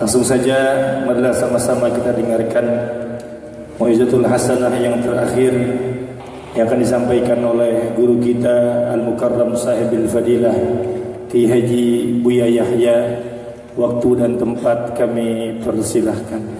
Langsung saja marilah sama-sama kita dengarkan Mau'izatul Hasanah yang terakhir yang akan disampaikan oleh guru kita Al-Mukarram Sahibil Fadilah Ki Haji Buya Yahya. Waktu dan tempat kami persilahkan.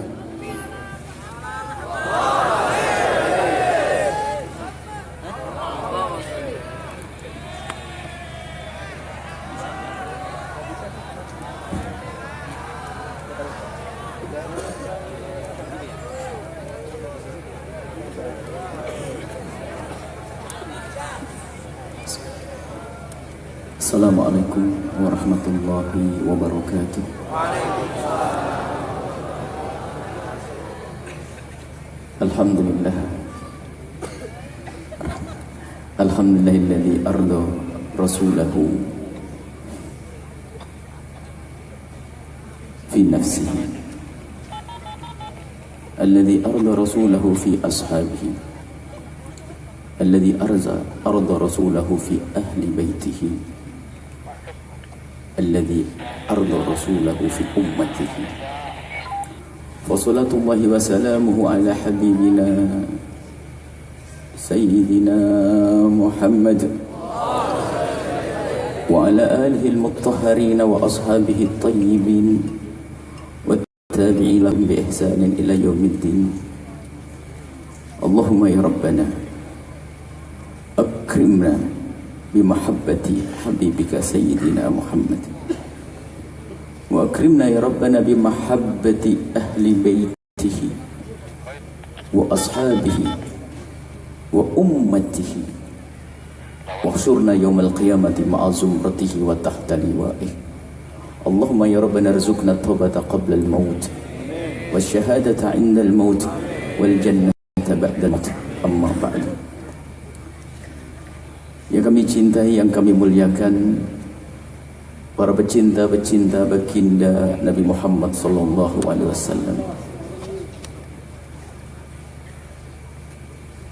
Assalamualaikum warahmatullahi wabarakatuh. Alhamdulillah. Alhamdulillahilladzi arda rasulahu fi nafsihi, alladzi arda rasulahu fi ashabihi, alladzi arda rasulahu fi ahli baitihi, alladzi arda rasulahu fi ummatihi. Wa salatullahi wa salamuhu ala habibina sayyidina Muhammad wa ala alihi al-mutahharin wa ashabihi at-tayyibin wa tabi'in lahum bi ihsanin ila yaumiddin. Allahumma ya rabbana akrimna bimahabbati habibika sayyidina Muhammad wa akrimna ya rabbana bimahabbati ahli baitihi wa ashabihi wa ummatihi wa khsurna yawmal qiyamati ma'a zumratihi wa tahta liwa'ih. Allahumma ya rabbana rizukna tawbata qabla al-maut wa syahadata 'inda al-maut wal jannata ba'da al-maut. Amma ba'du. Yang kami cintai, yang kami muliakan, para pecinta-pecinta baginda Nabi Muhammad sallallahu alaihi wasallam.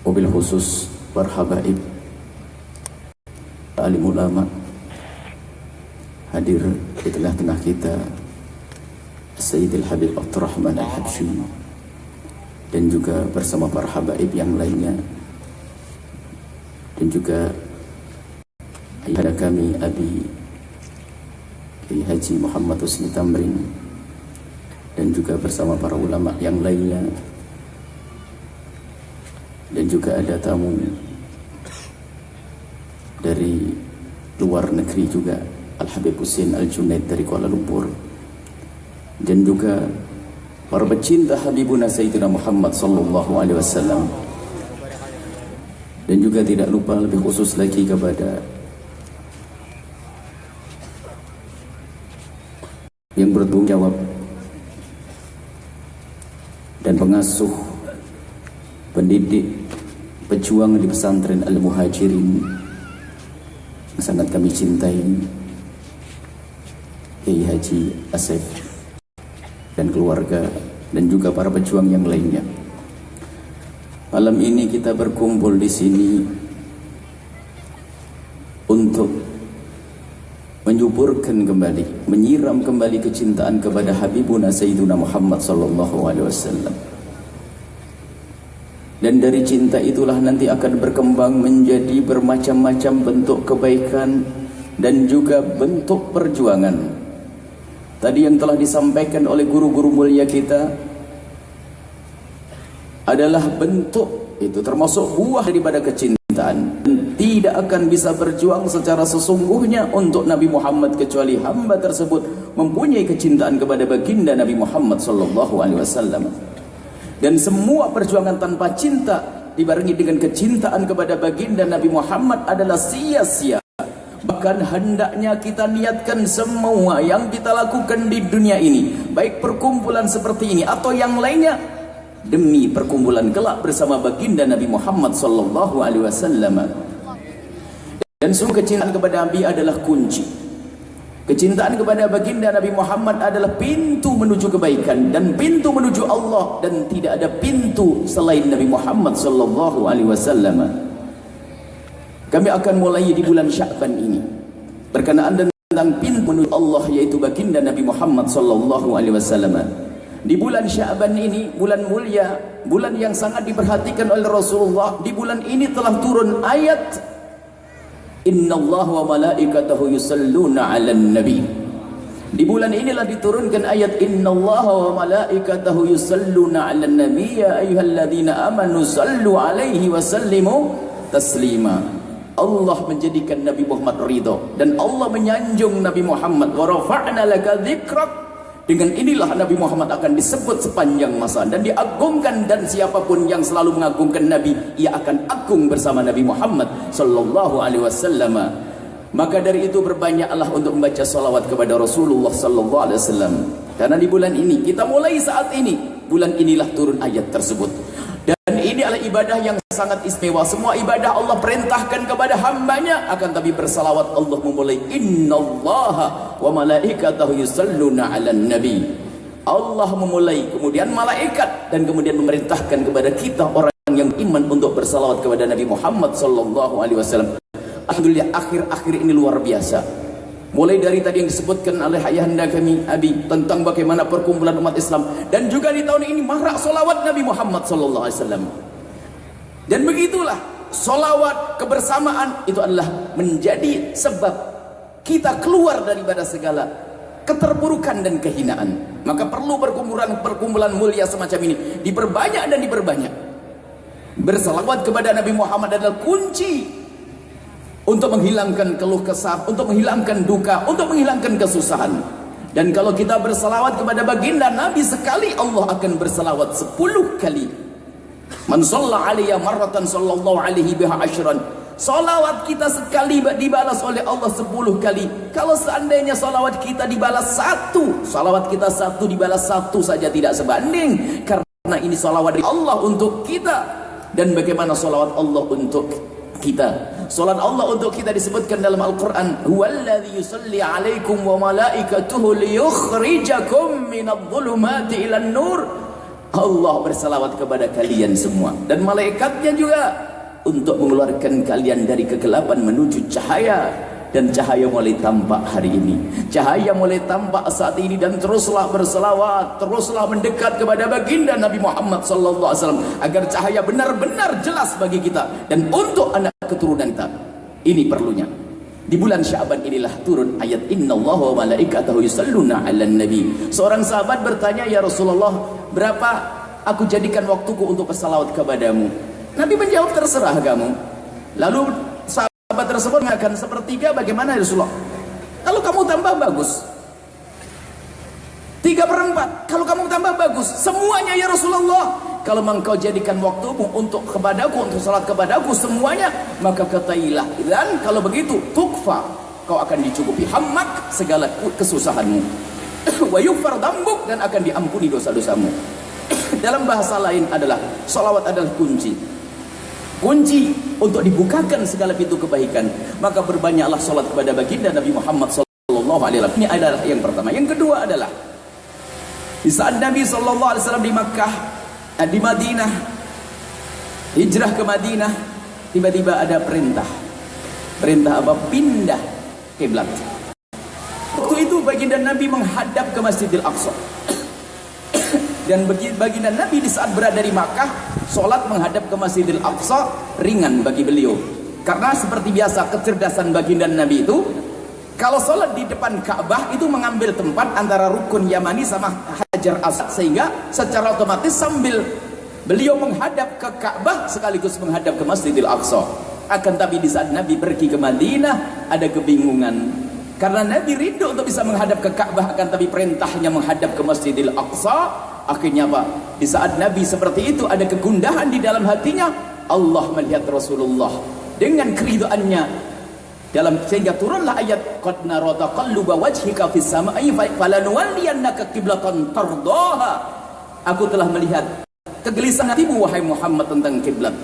Wabil khusus para habaib, alim ulama hadir di tengah-tengah kita, Sayyidil Habib Abdurrahman Al-Habsyi, dan juga bersama para habaib yang lainnya, dan juga ayah kami Abi Kiai Haji Muhammad Husni Tamrin, dan juga bersama para ulama yang lainnya, dan juga ada tamu dari luar negeri juga, Al-Habib Husin Al-Junaid dari Kuala Lumpur, dan juga para pecinta Habibuna Sayyidina Muhammad sallallahu alaihi wasallam, dan juga tidak lupa lebih khusus lagi kepada yang bertanggung jawab dan pengasuh, pendidik, pejuang di pesantren Al-Muhajirin yang sangat kami cintai, Kiai Haji Asef dan keluarga, dan juga para pejuang yang lainnya. Malam ini kita berkumpul di sini untuk menyuburkan kembali, menyiram kembali kecintaan kepada Habibuna Sayyiduna Muhammad sallallahu alaihi wasallam. Dan dari cinta itulah nanti akan berkembang menjadi bermacam-macam bentuk kebaikan dan juga bentuk perjuangan. Tadi yang telah disampaikan oleh guru-guru mulia kita adalah bentuk itu, termasuk buah daripada kecintaan. Tidak akan bisa berjuang secara sesungguhnya untuk Nabi Muhammad kecuali hamba tersebut mempunyai kecintaan kepada baginda Nabi Muhammad sallallahu alaihi wasallam. Dan semua perjuangan tanpa cinta dibarengi dengan kecintaan kepada baginda Nabi Muhammad adalah sia-sia. Bahkan hendaknya kita niatkan semua yang kita lakukan di dunia ini, baik perkumpulan seperti ini atau yang lainnya, demi perkumpulan kelak bersama baginda Nabi Muhammad sallallahu alaihi wasallam. Dan sungguh kecintaan kepada Nabi adalah kunci. Kecintaan kepada baginda Nabi Muhammad adalah pintu menuju kebaikan dan pintu menuju Allah, dan tidak ada pintu selain Nabi Muhammad sallallahu alaihi wasallam. Kami akan mulai di bulan Sya'ban ini berkenaan dengan tentang pintu menuju Allah, yaitu baginda Nabi Muhammad sallallahu alaihi wasallam. Di bulan Sya'ban ini, bulan mulia, bulan yang sangat diperhatikan oleh Rasulullah, di bulan ini telah turun ayat Innallaha wa malaikatahu yusalluna 'alan nabi. Di bulan inilah diturunkan ayat Innallaha wa malaikatahu yusalluna 'alan nabi ya ayyuhalladzina amanu sallu 'alaihi wa sallimu taslima. Allah menjadikan Nabi Muhammad ridho dan Allah menyanjung Nabi Muhammad. Wa rafa'na laka dzikrak. Dengan inilah Nabi Muhammad akan disebut sepanjang masa dan diagungkan, dan siapapun yang selalu mengagungkan Nabi, ia akan agung bersama Nabi Muhammad sallallahu alaihi wasallam. Maka dari itu berbanyaklah untuk membaca salawat kepada Rasulullah sallallahu alaihi wasallam. Karena di bulan ini, kita mulai saat ini, bulan inilah turun ayat tersebut. Dan ini adalah ibadah yang sangat istimewa. Semua ibadah Allah perintahkan kepada hambanya, akan tapi bersalawat Allah memulai Innallaha wa malaikatahu yusalluna 'alan nabi. Allah memulai, kemudian malaikat, dan kemudian memerintahkan kepada kita orang yang iman untuk bersalawat kepada Nabi Muhammad sallallahu alaihi wasallam. Alhamdulillah, akhir-akhir ini luar biasa. Mulai dari tadi yang disebutkan oleh ayahanda kami Abi tentang bagaimana perkumpulan umat Islam, dan juga di tahun ini marak solawat Nabi Muhammad sallallahu alaihi wasallam. Dan begitulah solawat kebersamaan itu adalah menjadi sebab kita keluar daripada segala keterpurukan dan kehinaan. Maka perlu perkumpulan mulia semacam ini diperbanyak dan diperbanyak. Bersalawat kepada Nabi Muhammad adalah kunci untuk menghilangkan keluh kesah, untuk menghilangkan duka, untuk menghilangkan kesusahan. Dan kalau kita bersalawat kepada baginda Nabi sekali, Allah akan bersalawat 10 kali. Man shalla alayya marratan sallallahu alaihi biha asyran. Salawat kita sekali dibalas oleh Allah 10 kali. Kalau seandainya salawat kita dibalas 1, salawat kita 1 dibalas 1 saja tidak sebanding. Karena ini salawat dari Allah untuk kita. Dan bagaimana salawat Allah untuk kita? Salat Allah untuk kita disebutkan dalam Al-Quran, huwallazi yusalli alaikum wa malaikatuhu liyukhrijakum minadh-dhulumati ilan nur. Allah bersalawat kepada kalian semua, dan malaikatnya juga untuk mengeluarkan kalian dari kegelapan menuju cahaya. Dan cahaya mulai tampak hari ini, cahaya mulai tampak saat ini. Dan teruslah berselawat, teruslah mendekat kepada baginda Nabi Muhammad sallallahu alaihi wasallam, agar cahaya benar-benar jelas bagi kita dan untuk anak keturunan kita. Ini perlunya. Di bulan Sya'ban inilah turun ayat Innallaha wa malaikatahu yusalluna 'alan nabi. Seorang sahabat bertanya, ya Rasulullah, berapa aku jadikan waktuku untuk bersalawat kepadamu? Nabi menjawab, terserah kamu. Lalu sahabat tersebut mengatakan, sepertiga bagaimana ya Rasulullah? Kalau kamu tambah bagus. 3/4 kalau kamu tambah bagus. Semuanya ya Rasulullah. Kalau engkau jadikan waktumu untuk kepadaku, untuk salat kepadaku semuanya, maka katailah, dan kalau begitu tukfa, kau akan dicukupi hammak, segala kesusahanmu, wa yughfar dzambuk, dan akan diampuni dosa-dosamu. Dalam bahasa lain adalah salawat adalah kunci untuk dibukakan segala pintu kebaikan. Maka berbanyaklah salat kepada baginda Nabi Muhammad sallallahu alaihi wasallam. Ini adalah yang pertama. Yang kedua adalah di saat Nabi sallallahu alaihi wasallam di Makkah, di Madinah, hijrah ke Madinah, tiba-tiba ada perintah apa? Pindah kiblat. Waktu itu baginda Nabi menghadap ke Masjidil Aqsa. Dan baginda Nabi di saat berada di Makkah, sholat menghadap ke Masjidil Aqsa ringan bagi beliau. Karena seperti biasa kecerdasan baginda Nabi itu, kalau sholat di depan Ka'bah itu mengambil tempat antara rukun Yamani sama Hajar Aswad, sehingga secara otomatis sambil beliau menghadap ke Ka'bah sekaligus menghadap ke Masjidil Aqsa. Akan tapi di saat Nabi pergi ke Madinah ada kebingungan. Karena Nabi rindu untuk bisa menghadap ke Ka'bah, akan tapi perintahnya menghadap ke Masjidil Aqsa. Akhirnya apa? Di saat Nabi seperti itu ada kegundahan di dalam hatinya. Allah melihat Rasulullah dengan keriduannya, sehingga turunlah ayat qad nara taqalluba wajhika fis sama'i falanuwalliyannaka qiblatan tardaha. Aku telah melihat kegelisahan hatimu wahai Muhammad tentang kiblat.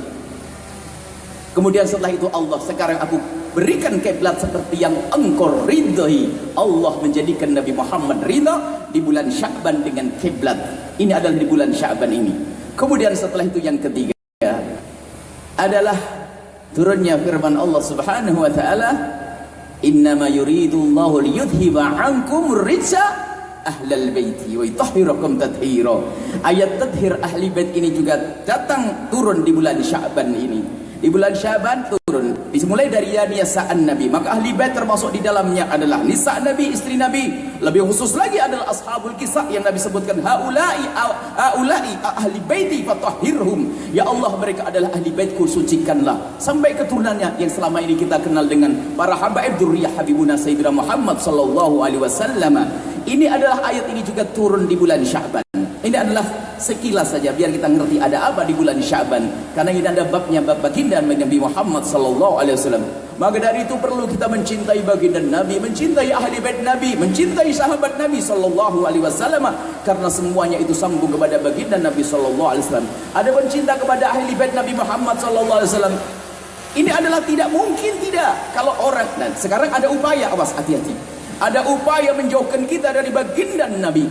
Kemudian setelah itu Allah, sekarang aku berikan kiblat seperti yang engkau ridhai. Allah menjadikan Nabi Muhammad ridha di bulan Sya'ban dengan kiblat. Ini adalah di bulan Sya'ban ini. Kemudian setelah itu yang ketiga adalah turunnya firman Allah Subhanahu wa taala, Innama yuridullahu liyudhiba ankum rijsa ahlal baiti wa yutahhirakum tathira. Ayat tathir ahli bait ini juga datang turun di bulan Sya'ban ini. Di bulan Sya'ban turun dimulai dari nisa'an Nabi, maka ahli bait termasuk di dalamnya adalah nisa' Nabi, istri Nabi. Lebih khusus lagi adalah ashabul kisah yang Nabi sebutkan, haula'i ahli baiti fatahhirhum. Ya Allah, mereka adalah ahli baitku, sucikanlah. Sampai keturunannya yang selama ini kita kenal dengan para habaib dzurriyyah Habibuna Sayyidina Muhammad sallallahu alaihi wasallam. Ini adalah ayat ini juga turun di bulan Sya'ban. Ini adalah sekilas saja biar kita ngerti ada apa di bulan Sya'ban, karena ini ada babnya, bab baginda Nabi Muhammad sallallahu alaihi wasallam. Maka dari itu perlu kita mencintai baginda Nabi, mencintai ahli bait Nabi, mencintai sahabat Nabi sallallahu alaihi wasallam, karena semuanya itu sambung kepada baginda Nabi sallallahu alaihi wasallam. Ada pencinta kepada ahli bait Nabi Muhammad sallallahu alaihi wasallam. Ini adalah tidak mungkin tidak kalau orang, dan sekarang ada upaya, awas hati-hati. Ada upaya menjauhkan kita dari baginda Nabi.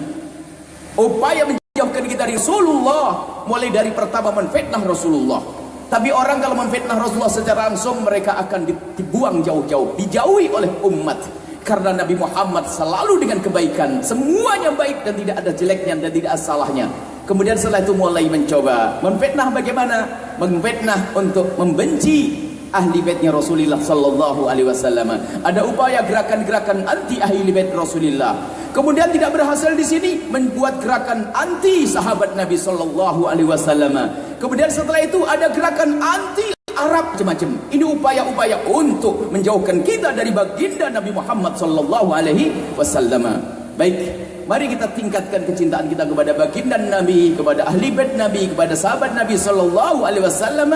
Upaya menjauhkan kita dari Rasulullah, mulai dari pertama menfitnah Rasulullah. Tapi orang kalau menfitnah Rasulullah secara langsung, mereka akan dibuang jauh-jauh, dijauhi oleh umat. Karena Nabi Muhammad selalu dengan kebaikan, semuanya baik dan tidak ada jeleknya dan tidak ada salahnya. Kemudian setelah itu mulai mencoba menfitnah. Bagaimana? Menfitnah untuk membenci ahli baitnya Rasulullah sallallahu alaihi wasallam. Ada upaya gerakan-gerakan anti ahli bait Rasulullah. Kemudian tidak berhasil di sini, membuat gerakan anti sahabat Nabi sallallahu alaihi wasallam. Kemudian setelah itu ada gerakan anti Arab macam-macam. Ini upaya-upaya untuk menjauhkan kita dari baginda Nabi Muhammad sallallahu alaihi wasallam. Baik, mari kita tingkatkan kecintaan kita kepada baginda Nabi, kepada ahli bait Nabi, kepada sahabat Nabi sallallahu alaihi wasallam.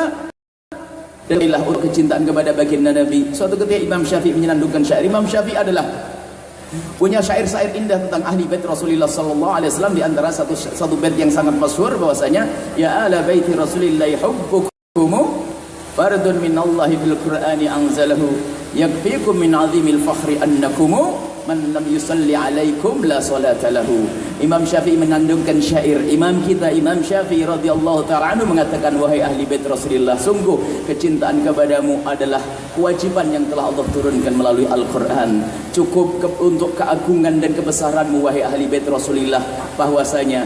Dan inilah untuk kecintaan kepada baginda Nabi. Suatu ketika Imam Syafi'i menyandungkan syair. Imam Syafi'i adalah punya syair-syair indah tentang ahli bait Rasulullah sallallahu alaihi wasallam. Di antara satu bait yang sangat masyhur bahwasanya, ya ala baiti Rasulillah hubbukum fardun minallahi fil Qur'ani anzalahu yakfikum min azimil fakhri annakum man lam yusalli alaikum la salata lahu. Imam Syafi'i menandungkan syair. Imam kita Imam Syafi'i radhiyallahu ta'ala anhu mengatakan, wahai ahli bait Rasulullah, sungguh kecintaan kepadamu adalah kewajiban yang telah Allah turunkan melalui Al-Quran. Cukup untuk keagungan dan kebesaranmu wahai ahli bait Rasulullah, bahwasanya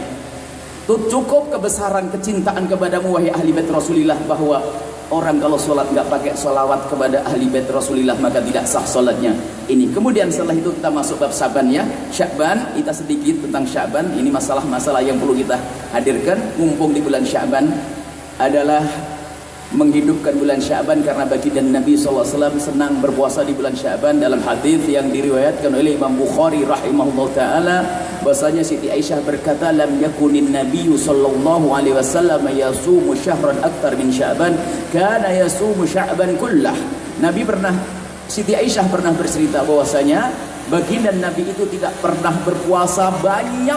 cukup kebesaran kecintaan kepadamu wahai ahli bait Rasulullah, bahwa orang kalau sholat nggak pakai sholawat kepada ahli bait Rasulullah maka tidak sah sholatnya. Ini kemudian setelah itu kita masuk bab Sya'ban ya. Sya'ban, kita sedikit tentang Sya'ban. Ini masalah-masalah yang perlu kita hadirkan mumpung di bulan Sya'ban adalah menghidupkan bulan Sya'ban, karena baginda Nabi SAW senang berpuasa di bulan Sya'ban. Dalam hadis yang diriwayatkan oleh Imam Bukhari rahimahullah ta'ala, bahasanya Siti Aisyah berkata, lam yakunin nabiyyu sallallahu alaihi wasallam yasumu syahran aktar min Sya'ban, kana yasumu Sya'ban kullah. Siti Aisyah pernah bercerita bahwasanya baginda Nabi itu tidak pernah berpuasa banyak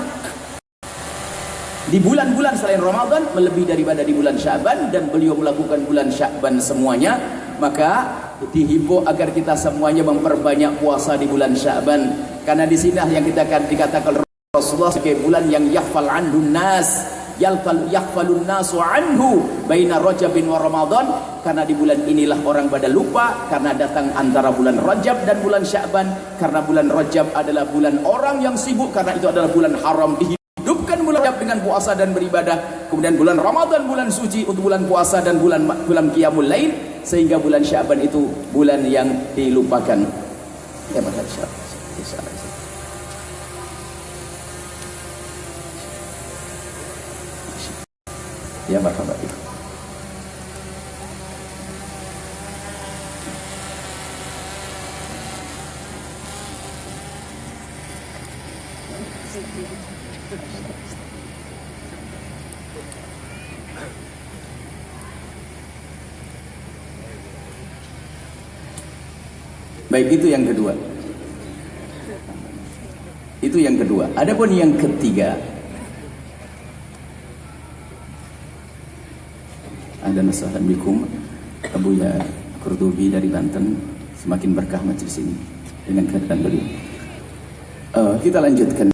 di bulan-bulan selain Ramadan melebihi daripada di bulan Sya'ban, dan beliau melakukan bulan Sya'ban semuanya. Maka dihimbau agar kita semuanya memperbanyak puasa di bulan Sya'ban, karena di sini yang kita akan dikatakan Rasulullah sebagai bulan yang yaghfal anhu nas, yaghfalun nasu anhu baina Rajabin wa Ramadan, karena di bulan inilah orang pada lupa karena datang antara bulan Rajab dan bulan Sya'ban. Karena bulan Rajab adalah bulan orang yang sibuk, karena itu adalah bulan haram. Hidupkan bulan Rajab dengan puasa dan beribadah. Kemudian bulan Ramadan bulan suci untuk bulan puasa dan bulan qiyamul lail, sehingga bulan Sya'ban itu bulan yang dilupakan. Ya, ya marhaban. Baik, itu yang kedua. Itu yang kedua. Adapun yang ketiga, ahlan wa sahlan bikum, Abuya Qurtubi dari Banten. Semakin berkah majelis ini dengan kehadiran beliau. Kita lanjutkan.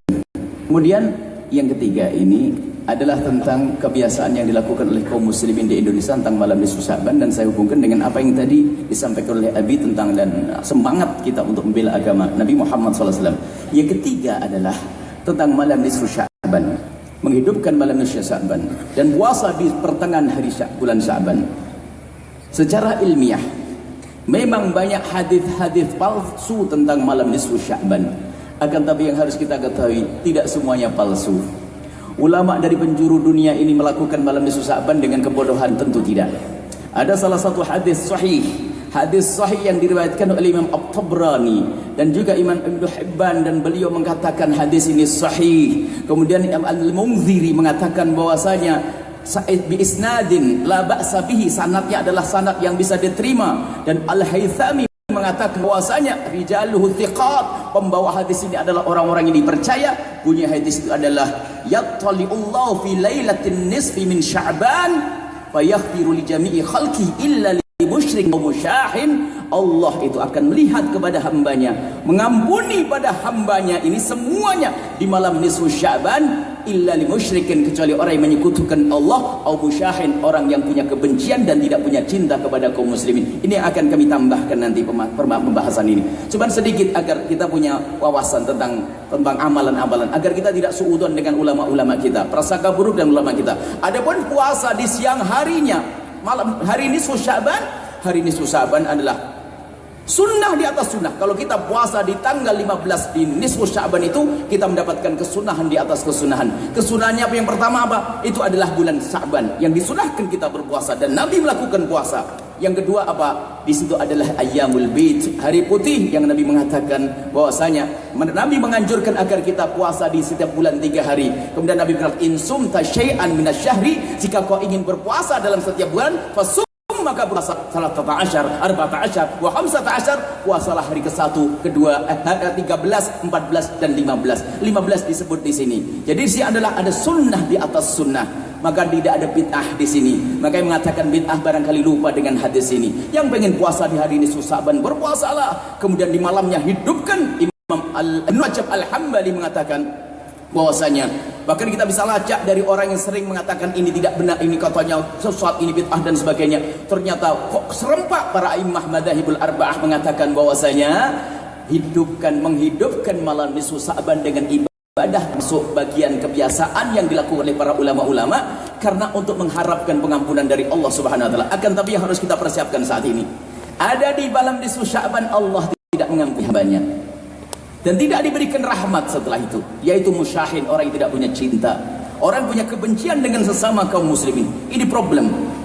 Kemudian yang ketiga ini adalah tentang kebiasaan yang dilakukan oleh kaum muslimin di Indonesia tentang malam nisfu Sya'ban, dan saya hubungkan dengan apa yang tadi disampaikan oleh Abi tentang dan semangat kita untuk membela agama Nabi Muhammad SAW. Yang ketiga adalah tentang malam nisfu Sya'ban, menghidupkan malam nisfu Sya'ban dan puasa di pertengahan hari bulan Sya'ban. Secara ilmiah memang banyak hadis-hadis palsu tentang malam nisfu Sya'ban, akan tapi yang harus kita ketahui tidak semuanya palsu. Ulama dari penjuru dunia ini melakukan malam nisfu Sya'ban dengan kebodohan? Tentu tidak. Ada salah satu hadis sahih yang diriwayatkan oleh Imam At-Tabrani dan juga Imam Ibnu Hibban, dan beliau mengatakan hadis ini sahih. Kemudian Imam Al-Munziri mengatakan bahwasanya bi isnadin la ba'sa bihi, sanadnya adalah sanad yang bisa diterima, dan Al-Haythami mengatakan bahwasanya rijaluhu thiqat, pembawa hadis ini adalah orang-orang yang dipercaya. Bunyi hadis itu adalah yattali'ullahu fi lailatin nisfi min Sya'ban fayaghfiru li jami'i khalqi illa li musyrik wa musyahin. Allah itu akan melihat kepada hambanya, mengampuni pada hambanya ini semuanya di malam nisfu Sya'ban, illa li musyrikin, kecuali orang yang menyekutukan Allah, au musyahin, orang yang punya kebencian dan tidak punya cinta kepada kaum muslimin. Ini yang akan kami tambahkan nanti pembahasan ini. Cuma sedikit agar kita punya wawasan tentang amalan-amalan, agar kita tidak suudzon dengan ulama-ulama kita, prasangka buruk dan ulama kita. Adapun puasa di siang harinya, malam hari nisfu Sya'ban, hari nisfu Sya'ban adalah sunnah di atas sunnah. Kalau kita puasa di tanggal 15 di nisfu Sya'ban itu, kita mendapatkan kesunahan di atas kesunahan. Kesunahannya apa? Yang pertama apa? Itu adalah bulan Sya'ban yang disunahkan kita berpuasa, dan Nabi melakukan puasa. Yang kedua apa? Di situ adalah ayyamul bid, hari putih, yang Nabi mengatakan bahwasanya Nabi menganjurkan agar kita puasa di setiap bulan 3 hari. Kemudian Nabi berkata, in sumta syai'an minasyahri, jika kau ingin berpuasa dalam setiap bulan, fasum, maka puasa 13, 14, wa 15, puasalah hari ke-1, kedua, 13, 14 dan 15. 15 disebut di sini. Jadi di sini adalah ada sunnah di atas sunnah, maka tidak ada bid'ah di sini. Maka yang mengatakan bid'ah barangkali lupa dengan hadis ini. Yang pengen puasa di hari nisfu Sya'ban, berpuasalah. Kemudian di malamnya hidupkan. Imam Al-Najab Al-Hambali mengatakan bahwasanya bahkan kita bisa lacak dari orang yang sering mengatakan ini tidak benar, ini katanya sesuatu, ini bid'ah dan sebagainya. Ternyata kok serempak para imam madzhabul arba'ah mengatakan bahwasanya menghidupkan malam nisfu Sya'ban dengan ibadah masuk bagian kebiasaan yang dilakukan oleh para ulama-ulama, karena untuk mengharapkan pengampunan dari Allah Subhanahu wa taala. Akan tapi yang harus kita persiapkan saat ini, ada di malam nisfu Sya'ban Allah tidak mengampuni hambanya dan tidak diberikan rahmat setelah itu, yaitu musyahin, orang yang tidak punya cinta, orang punya kebencian dengan sesama kaum muslimin. Ini problem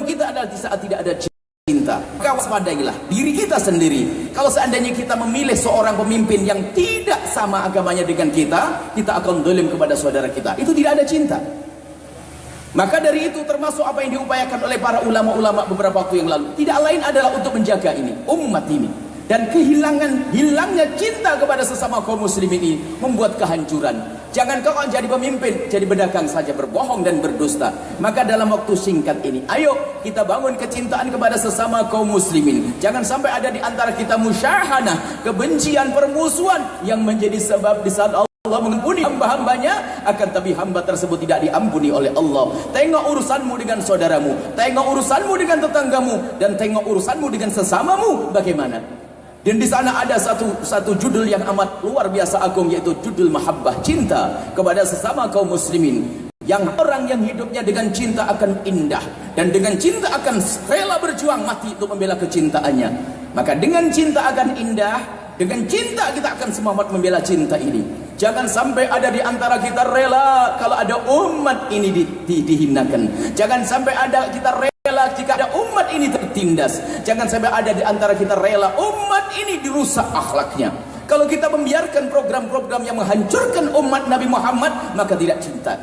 kita adalah di saat tidak ada cinta. Maka waspadailah diri kita sendiri. Kalau seandainya kita memilih seorang pemimpin yang tidak sama agamanya dengan kita akan zalim kepada saudara kita. Itu tidak ada cinta. Maka dari itu termasuk apa yang diupayakan oleh para ulama-ulama beberapa waktu yang lalu, tidak lain adalah untuk menjaga ini, umat ini. Dan hilangnya cinta kepada sesama kaum muslimin ini membuat kehancuran. Jangan kau jadi pemimpin, jadi pedagang saja, berbohong dan berdusta. Maka dalam waktu singkat ini, ayo kita bangun kecintaan kepada sesama kaum muslimin. Jangan sampai ada di antara kita musyahanah, kebencian, permusuhan yang menjadi sebab di saat Allah mengampuni hamba-hambanya, akan tapi hamba tersebut tidak diampuni oleh Allah. Tengok urusanmu dengan saudaramu, tengok urusanmu dengan tetanggamu, dan tengok urusanmu dengan sesamamu bagaimana. Dan di sana ada satu judul yang amat luar biasa agung, yaitu judul mahabbah, cinta kepada sesama kaum muslimin. Yang orang yang hidupnya dengan cinta akan indah, dan dengan cinta akan rela berjuang mati untuk membela kecintaannya. Maka dengan cinta akan indah, dengan cinta kita akan semangat membela cinta ini. Jangan sampai ada di antara kita rela kalau ada umat ini dihinakan. Jangan sampai ada kita rela jika ada umat ini tertindas. Jangan sampai ada di antara kita rela umat ini dirusak akhlaknya. Kalau kita membiarkan program-program yang menghancurkan umat Nabi Muhammad, maka tidak cinta.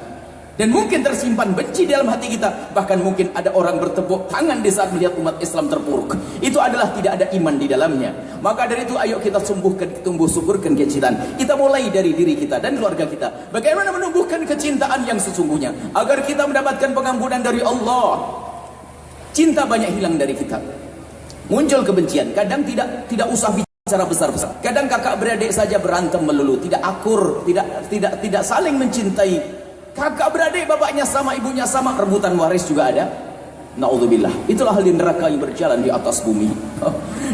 Dan mungkin tersimpan benci dalam hati kita. Bahkan mungkin ada orang bertepuk tangan di saat melihat umat Islam terpuruk. Itu adalah tidak ada iman di dalamnya. Maka dari itu ayo kita tumbuh suburkan kecintaan. Kita mulai dari diri kita dan keluarga kita. Bagaimana menumbuhkan kecintaan yang sesungguhnya, agar kita mendapatkan pengampunan dari Allah. Cinta banyak hilang dari kita. Muncul kebencian. Kadang tidak usah bicara besar-besar. Kadang kakak beradik saja berantem melulu, tidak akur, tidak saling mencintai. Kakak beradik, bapaknya sama, ibunya sama, rebutan waris juga ada. Na'udzubillah. Itulah hal di neraka yang berjalan di atas bumi.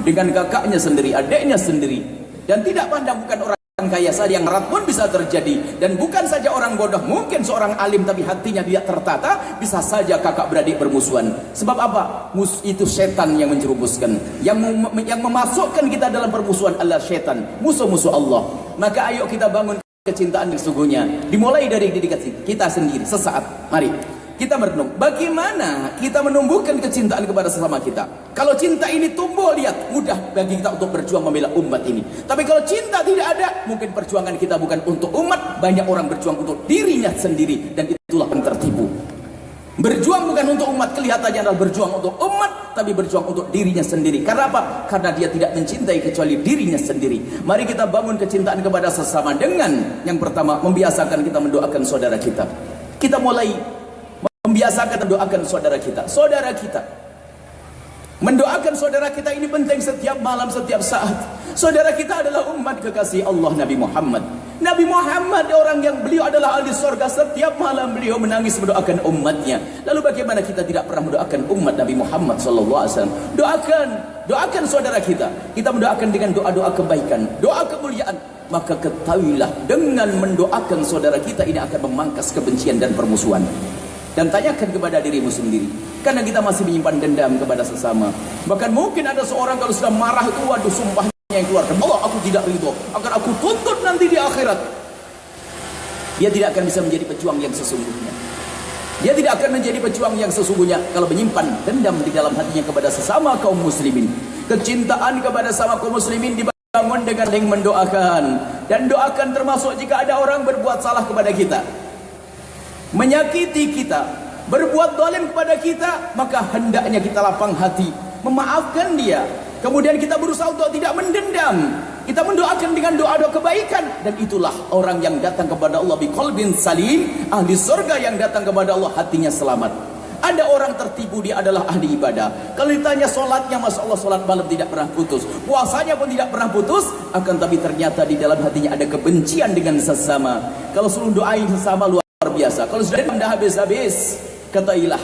Dengan kakaknya sendiri, adiknya sendiri. Dan tidak pandang bukan orang kaya saja, yang merat pun bisa terjadi. Dan bukan saja orang bodoh, mungkin seorang alim tapi hatinya tidak tertata, bisa saja kakak beradik bermusuhan. Sebab apa? Itu setan yang menjerumuskan, yang memasukkan kita dalam permusuhan adalah setan, musuh-musuh Allah. Maka ayo kita bangun kecintaan yang sesungguhnya, dimulai dari diri kita sendiri. Sesaat, mari kita merenung bagaimana kita menumbuhkan kecintaan kepada sesama kita. Kalau cinta ini tumbuh, lihat, mudah bagi kita untuk berjuang membela umat ini. Tapi kalau cinta tidak ada, mungkin perjuangan kita bukan untuk umat, banyak orang berjuang untuk dirinya sendiri, dan itulah yang tertipu. Berjuang bukan untuk umat, kelihatannya adalah berjuang untuk umat, tapi berjuang untuk dirinya sendiri. Karena apa? Karena dia tidak mencintai kecuali dirinya sendiri. Mari kita bangun kecintaan kepada sesama dengan yang pertama, membiasakan kita mendoakan saudara kita. Kita mulai membiasakan mendoakan saudara kita. Saudara kita, mendoakan saudara kita ini penting setiap malam, setiap saat. Saudara kita adalah umat kekasih Allah, Nabi Muhammad. Nabi Muhammad, orang yang beliau adalah ahli surga, setiap malam beliau menangis mendoakan umatnya. Lalu bagaimana kita tidak pernah mendoakan umat Nabi Muhammad SAW? Doakan saudara kita. Kita mendoakan dengan doa-doa kebaikan, doa kemuliaan. Maka ketahuilah, dengan mendoakan saudara kita ini akan memangkas kebencian dan permusuhan. Dan tanyakan kepada dirimu sendiri, karena kita masih menyimpan dendam kepada sesama. Bahkan mungkin ada seorang kalau sudah marah itu, waduh, sumpahnya yang keluar, Allah, aku tidak ridho, akan aku tuntut nanti di akhirat. Dia tidak akan bisa menjadi pejuang yang sesungguhnya. Dia tidak akan menjadi pejuang yang sesungguhnya kalau menyimpan dendam di dalam hatinya kepada sesama kaum muslimin. Kecintaan kepada sesama kaum muslimin dibangun dengan mendoakan. Dan doakan termasuk jika ada orang berbuat salah kepada kita, menyakiti kita, berbuat zalim kepada kita, maka hendaknya kita lapang hati, memaafkan dia. Kemudian kita berusaha untuk tidak mendendam. Kita mendoakan dengan doa-doa kebaikan. Dan itulah orang yang datang kepada Allah biqalbin salim, ahli surga yang datang kepada Allah hatinya selamat. Ada orang tertipu, dia adalah ahli ibadah. Kalau ditanya solatnya, Masya Allah, solat malam tidak pernah putus, puasanya pun tidak pernah putus, akan tapi ternyata di dalam hatinya ada kebencian dengan sesama. Kalau suruh doain sesama luar biasa. Kalau sudah dah habis-habis, katailah,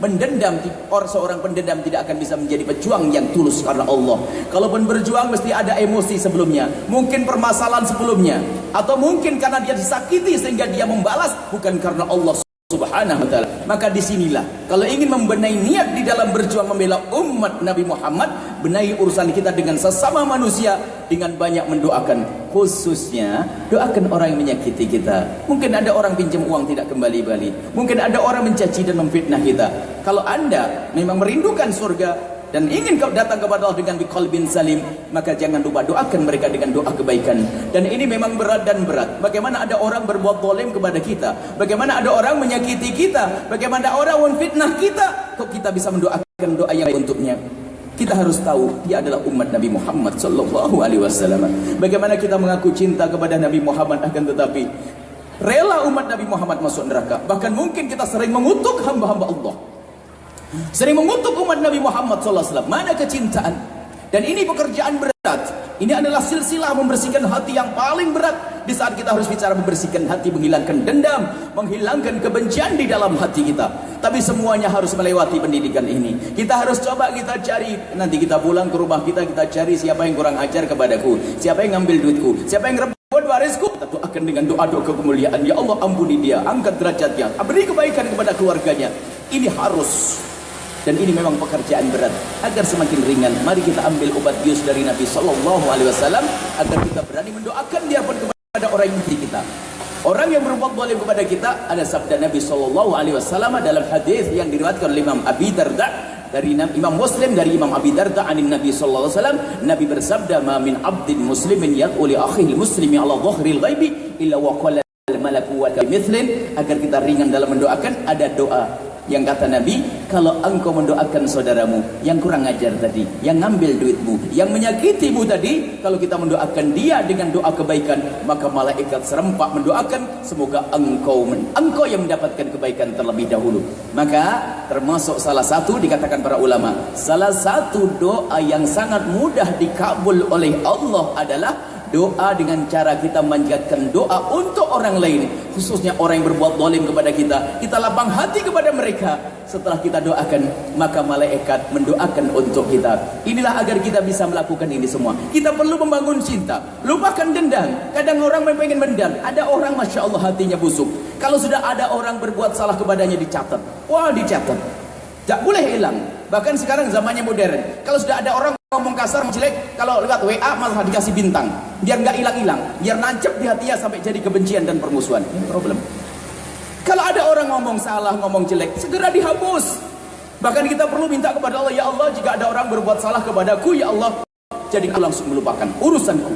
mendendam, seorang pendendam tidak akan bisa menjadi pejuang yang tulus karena Allah. Kalaupun berjuang mesti ada emosi sebelumnya, mungkin permasalahan sebelumnya, atau mungkin karena dia disakiti sehingga dia membalas, bukan karena Allah Subhanahu wa ta'ala. Maka disinilah, kalau ingin membenahi niat di dalam berjuang membela umat Nabi Muhammad, benahi urusan kita dengan sesama manusia dengan banyak mendoakan. Khususnya doakan orang yang menyakiti kita. Mungkin ada orang pinjam uang tidak kembali-balik, mungkin ada orang mencaci dan memfitnah kita. Kalau anda memang merindukan surga dan ingin kau datang kepada Allah dengan biqalbin salim, maka jangan lupa doakan mereka dengan doa kebaikan. Dan ini memang berat dan berat. Bagaimana ada orang berbuat zalim kepada kita, bagaimana ada orang menyakiti kita, bagaimana ada orang memfitnah kita, kok kita bisa mendoakan doa yang baik untuknya? Kita harus tahu dia adalah umat Nabi Muhammad SAW. Bagaimana kita mengaku cinta kepada Nabi Muhammad, akan tetapi rela umat Nabi Muhammad masuk neraka. Bahkan mungkin kita sering mengutuk hamba-hamba Allah, sering mengutuk umat Nabi Muhammad SAW. Mana kecintaan? Dan ini pekerjaan berat. Ini adalah silsilah membersihkan hati yang paling berat. Di saat kita harus bicara membersihkan hati, menghilangkan dendam, menghilangkan kebencian di dalam hati kita. Tapi semuanya harus melewati pendidikan ini. Kita harus coba, kita cari. Nanti kita pulang ke rumah kita cari siapa yang kurang ajar kepadaku, siapa yang ngambil duitku, siapa yang rebut warisku. Kita doakan dengan doa-doa kemuliaan. Ya Allah, ampuni dia, angkat derajatnya, beri kebaikan kepada keluarganya. Ini harus. Dan ini memang pekerjaan berat. Agar semakin ringan, mari kita ambil obat bius dari Nabi SAW, agar kita berani mendoakan dia pun kepada orang yang menyakiti kita, orang yang berbuat zalim kepada kita. Ada sabda Nabi SAW dalam hadis yang diriwayatkan oleh Imam Abi Darda dari Imam Muslim, dari Imam Abi Darda anin Nabi SAW. Nabi bersabda, ma min abdin muslimin yad'u li akhihi muslimi ala dhahril ghaibi illa wa qala al malaku wa kamithlin. Agar kita ringan dalam mendoakan, ada doa yang kata Nabi, kalau engkau mendoakan saudaramu yang kurang ajar tadi, yang ngambil duitmu, yang menyakitimu tadi, kalau kita mendoakan dia dengan doa kebaikan, maka malaikat serempak mendoakan semoga engkau yang mendapatkan kebaikan terlebih dahulu. Maka termasuk salah satu, dikatakan para ulama, salah satu doa yang sangat mudah dikabul oleh Allah adalah doa dengan cara kita manjatkan doa untuk orang lain, khususnya orang yang berbuat zalim kepada kita lapang hati kepada mereka. Setelah kita doakan, maka malaikat mendoakan untuk kita. Inilah agar kita bisa melakukan ini semua. Kita perlu membangun cinta, lupakan dendam. Kadang orang pengen mendam, ada orang Masya Allah hatinya busuk. Kalau sudah ada orang berbuat salah kepadanya, dicatat. Wah, dicatat, tak boleh hilang. Bahkan sekarang zamannya modern, kalau sudah ada orang ngomong kasar, jelek, kalau lewat WA malah dikasih bintang, biar nggak hilang-hilang, biar nancep di hatinya sampai jadi kebencian dan permusuhan. Ini problem. Kalau ada orang ngomong salah, ngomong jelek, segera dihapus. Bahkan kita perlu minta kepada Allah, ya Allah, jika ada orang berbuat salah kepadaku, ya Allah, jadi aku langsung melupakan urusanku.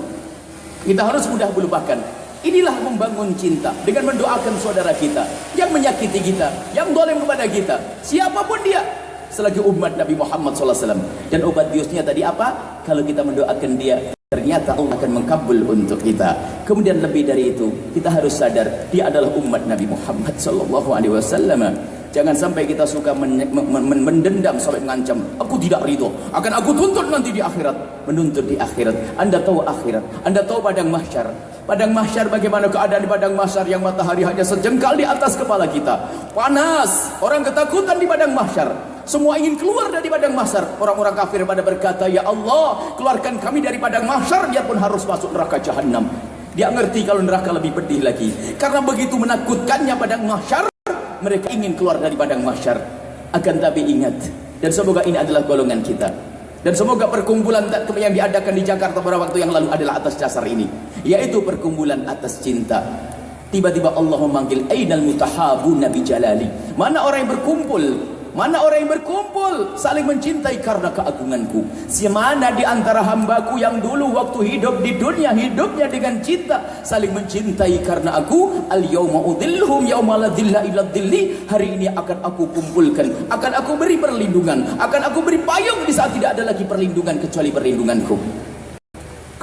Kita harus mudah melupakan. Inilah membangun cinta dengan mendoakan saudara kita yang menyakiti kita, yang zalim kepada kita, siapapun dia, selagi umat Nabi Muhammad SAW. Dan obat biusnya tadi apa? Kalau kita mendoakan dia, ternyata Allah akan mengkabul untuk kita. Kemudian lebih dari itu, kita harus sadar dia adalah umat Nabi Muhammad SAW. Jangan sampai kita suka mendendam sampai mengancam, aku tidak ridho, akan aku tuntut nanti di akhirat. Menuntut di akhirat. Anda tahu akhirat, Anda tahu padang mahsyar. Padang mahsyar, bagaimana keadaan di padang mahsyar yang matahari hanya sejengkal di atas kepala kita. Panas, orang ketakutan di padang mahsyar. Semua ingin keluar dari padang mahsyar. Orang-orang kafir pada berkata, ya Allah, keluarkan kami dari padang mahsyar, biarpun harus masuk neraka jahanam. Dia ngerti kalau neraka lebih pedih lagi. Karena begitu menakutkannya padang mahsyar, mereka ingin keluar dari padang mahsyar. Akan tapi ingat, dan semoga ini adalah golongan kita, dan semoga perkumpulan yang diadakan di Jakarta beberapa waktu yang lalu adalah atas dasar ini, yaitu perkumpulan atas cinta. Tiba-tiba Allah memanggil, ainal mutahabuna bi jalali. Mana orang yang berkumpul? Mana orang yang berkumpul saling mencintai karena keagunganku? Semana di antara hambaku yang dulu waktu hidup di dunia, hidupnya dengan cinta, saling mencintai karena aku. Al-yawma udhilluhum yawma la dhilla illa dhilli. Hari ini akan aku kumpulkan, akan aku beri perlindungan, akan aku beri payung di saat tidak ada lagi perlindungan kecuali perlindunganku.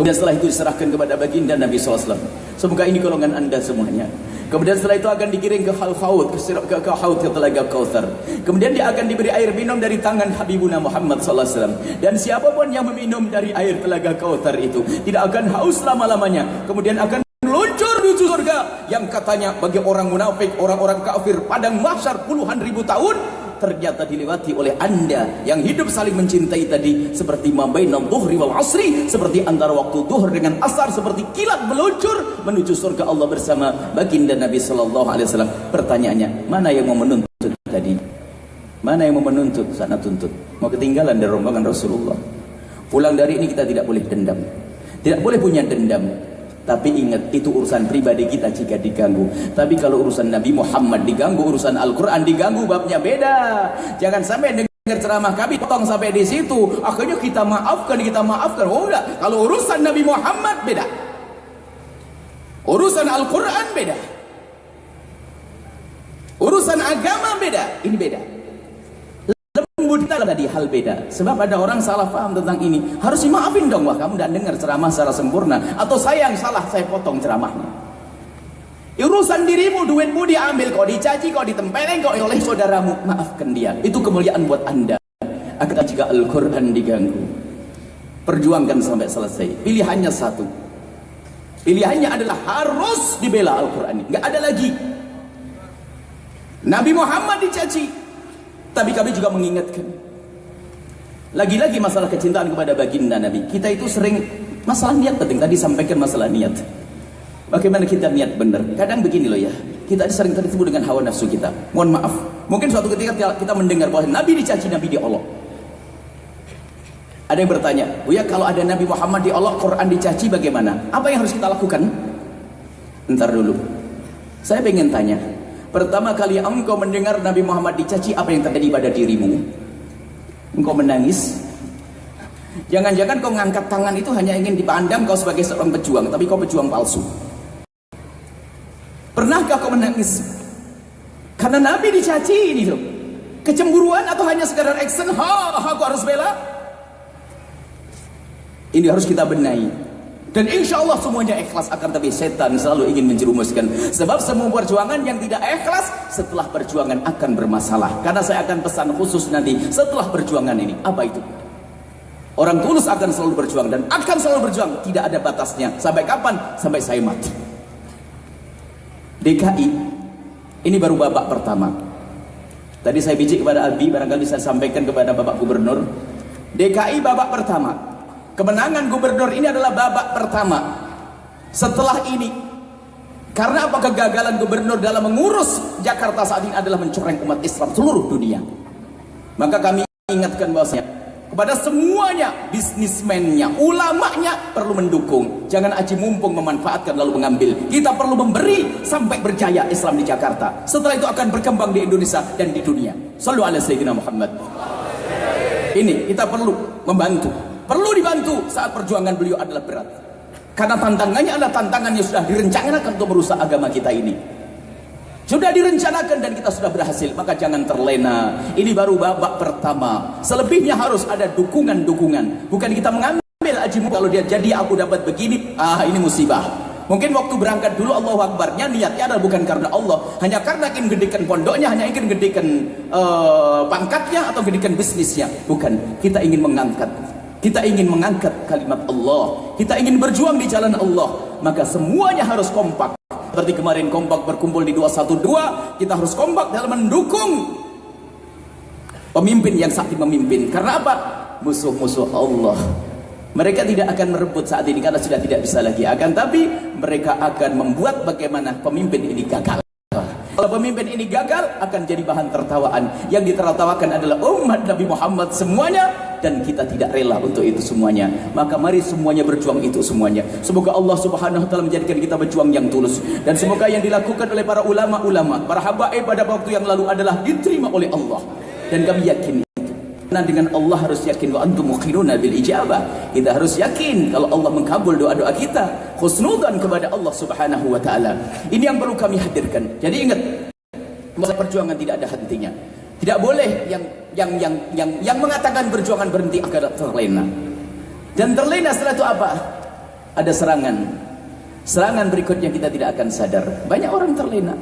Kemudian setelah itu diserahkan kepada baginda Nabi SAW. Semoga ini golongan anda semuanya. Kemudian setelah itu akan dikirim ke Haud, ke Haud, ke Telaga Kautsar. Kemudian dia akan diberi air minum dari tangan Habibuna Muhammad SAW. Dan siapapun yang meminum dari air Telaga Kautsar itu tidak akan haus lama-lamanya. Kemudian akan meluncur menuju surga. Yang katanya bagi orang munafik, orang-orang kafir, padang mahsyar puluhan ribu tahun, ternyata dilewati oleh anda yang hidup saling mencintai tadi, seperti mabainal dhuhri wal asri, seperti antara waktu duhur dengan asar, seperti kilat meluncur menuju surga Allah bersama baginda Nabi sallallahu alaihi wasallam. Pertanyaannya, mana yang mau menuntut tadi? Mana yang mau menuntut? Sana tuntut. Mau ketinggalan dari rombongan Rasulullah. Pulang dari ini kita tidak boleh dendam. Tidak boleh punya dendam. Tapi ingat, itu urusan pribadi kita jika diganggu. Tapi kalau urusan Nabi Muhammad diganggu, urusan Al-Quran diganggu, babnya beda. Jangan sampai dengar ceramah kami potong sampai di situ, akhirnya kita maafkan. Oh enggak, kalau urusan Nabi Muhammad beda, urusan Al-Quran beda, urusan agama beda. Ini beda. Lembut tadi hal beda. Sebab ada orang salah paham tentang ini. Harus dimaafin dong. Wah, kamu tidak dengar ceramah secara sempurna. Atau saya yang salah, saya potong ceramahnya. Urusan dirimu, duitmu diambil, kau dicaci, kau ditempeleng, kau oleh saudaramu. Maafkan dia. Itu kemuliaan buat anda. Akan jika Al-Quran diganggu, perjuangkan sampai selesai. Pilihannya satu. Pilihannya adalah harus dibela Al-Quran. Nggak ada lagi. Nabi Muhammad dicaci, tapi kami juga mengingatkan, lagi-lagi masalah kecintaan kepada baginda Nabi. Kita itu sering masalah niat penting. Tadi sampaikan masalah niat. Bagaimana kita niat benar? Kadang begini loh ya, kita sering tertipu dengan hawa nafsu kita. Mohon maaf, mungkin suatu ketika kita mendengar bahwa Nabi dicaci, Nabi diolok. Ada yang bertanya, Buya, kalau ada Nabi Muhammad diolok, Quran dicaci, bagaimana? Apa yang harus kita lakukan? Ntar dulu, saya pengen tanya. Pertama kali engkau mendengar Nabi Muhammad dicaci, apa yang terjadi pada dirimu? Engkau menangis? Jangan-jangan kau ngangkat tangan itu hanya ingin dipandang kau sebagai seorang pejuang, tapi kau pejuang palsu. Pernahkah kau menangis karena Nabi dicaci ini loh? Kecemburuan atau hanya sekadar action? Aku harus bela? Ini harus kita benahi. Dan insya Allah semuanya ikhlas, akan tapi setan selalu ingin menjerumuskan. Sebab semua perjuangan yang tidak ikhlas, setelah perjuangan akan bermasalah. Karena saya akan pesan khusus nanti setelah perjuangan ini. Apa itu? Orang tulus akan selalu berjuang dan akan selalu berjuang, tidak ada batasnya. Sampai kapan? Sampai saya mati. DKI ini baru babak pertama. Tadi saya bijik kepada Abi, barangkali saya sampaikan kepada Bapak Gubernur. DKI babak pertama. Kemenangan gubernur ini adalah babak pertama. Setelah ini, karena apa kegagalan gubernur dalam mengurus Jakarta saat ini adalah mencoreng umat Islam seluruh dunia. Maka kami ingatkan bahwasanya kepada semuanya, bisnismennya, ulamanya perlu mendukung. Jangan aji mumpung memanfaatkan lalu mengambil. Kita perlu memberi sampai berjaya Islam di Jakarta. Setelah itu akan berkembang di Indonesia dan di dunia. Shallu ala Sayyidina Muhammad. Ini kita perlu membantu. Perlu dibantu saat perjuangan beliau adalah berat. Karena tantangannya adalah tantangan yang sudah direncanakan untuk merusak agama kita ini. Sudah direncanakan dan kita sudah berhasil, maka jangan terlena. Ini baru babak pertama. Selebihnya harus ada dukungan-dukungan. Bukan kita mengambil ajimu kalau dia jadi aku dapat begini, ini musibah. Mungkin waktu berangkat dulu Allahu Akbarnya niatnya adalah bukan karena Allah, hanya karena ingin gedikan pondoknya, hanya ingin gedikan pangkatnya atau gedikan bisnisnya. Bukan, kita ingin mengangkat. Kita ingin mengangkat kalimat Allah. Kita ingin berjuang di jalan Allah. Maka semuanya harus kompak. Seperti kemarin kompak berkumpul di 212, kita harus kompak dalam mendukung pemimpin yang saat ini memimpin. Karena apa? Musuh-musuh Allah. Mereka tidak akan merebut saat ini karena sudah tidak bisa lagi. Akan tapi mereka akan membuat bagaimana pemimpin ini gagal. Kalau pemimpin ini gagal akan jadi bahan tertawaan. Yang ditertawakan adalah umat Nabi Muhammad semuanya, dan kita tidak rela untuk itu semuanya. Maka mari semuanya berjuang itu semuanya. Semoga Allah Subhanahu wa taala menjadikan kita berjuang yang tulus, dan semoga yang dilakukan oleh para ulama-ulama, para habaib pada waktu yang lalu adalah diterima oleh Allah. Dan kami yakin itu. Nah, dengan Allah harus yakin wa antum muqinuna bil ijabah. Kita harus yakin kalau Allah mengkabul doa-doa kita, husnudzan kepada Allah Subhanahu wa taala. Ini yang perlu kami hadirkan. Jadi ingat, masa perjuangan tidak ada hentinya. Tidak boleh yang mengatakan perjuangan berhenti akan terlena. Dan terlena setelah itu apa? Ada serangan. Serangan berikutnya kita tidak akan sadar. Banyak orang terlena.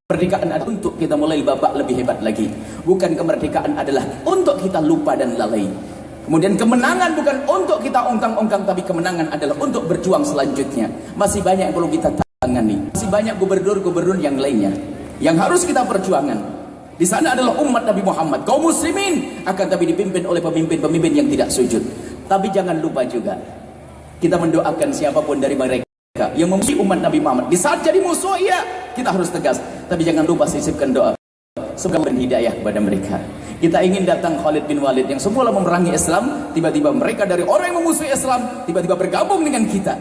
Kemerdekaan adalah untuk kita mulai babak lebih hebat lagi. Bukan kemerdekaan adalah untuk kita lupa dan lalai. Kemudian kemenangan bukan untuk kita ongkang-ongkang, tapi kemenangan adalah untuk berjuang selanjutnya. Masih banyak yang perlu kita tangani. Masih banyak gubernur-gubernur yang lainnya yang harus kita perjuangan. Di sana adalah umat Nabi Muhammad, kaum muslimin, akan tapi dipimpin oleh pemimpin-pemimpin yang tidak sujud. Tapi jangan lupa juga, kita mendoakan siapapun dari mereka yang memusuhi umat Nabi Muhammad. Di saat jadi musuh, ya, kita harus tegas. Tapi jangan lupa sisipkan doa. Semoga hidayah kepada mereka. Kita ingin datang Khalid bin Walid yang semula memerangi Islam, tiba-tiba mereka dari orang yang memusuhi Islam, tiba-tiba bergabung dengan kita.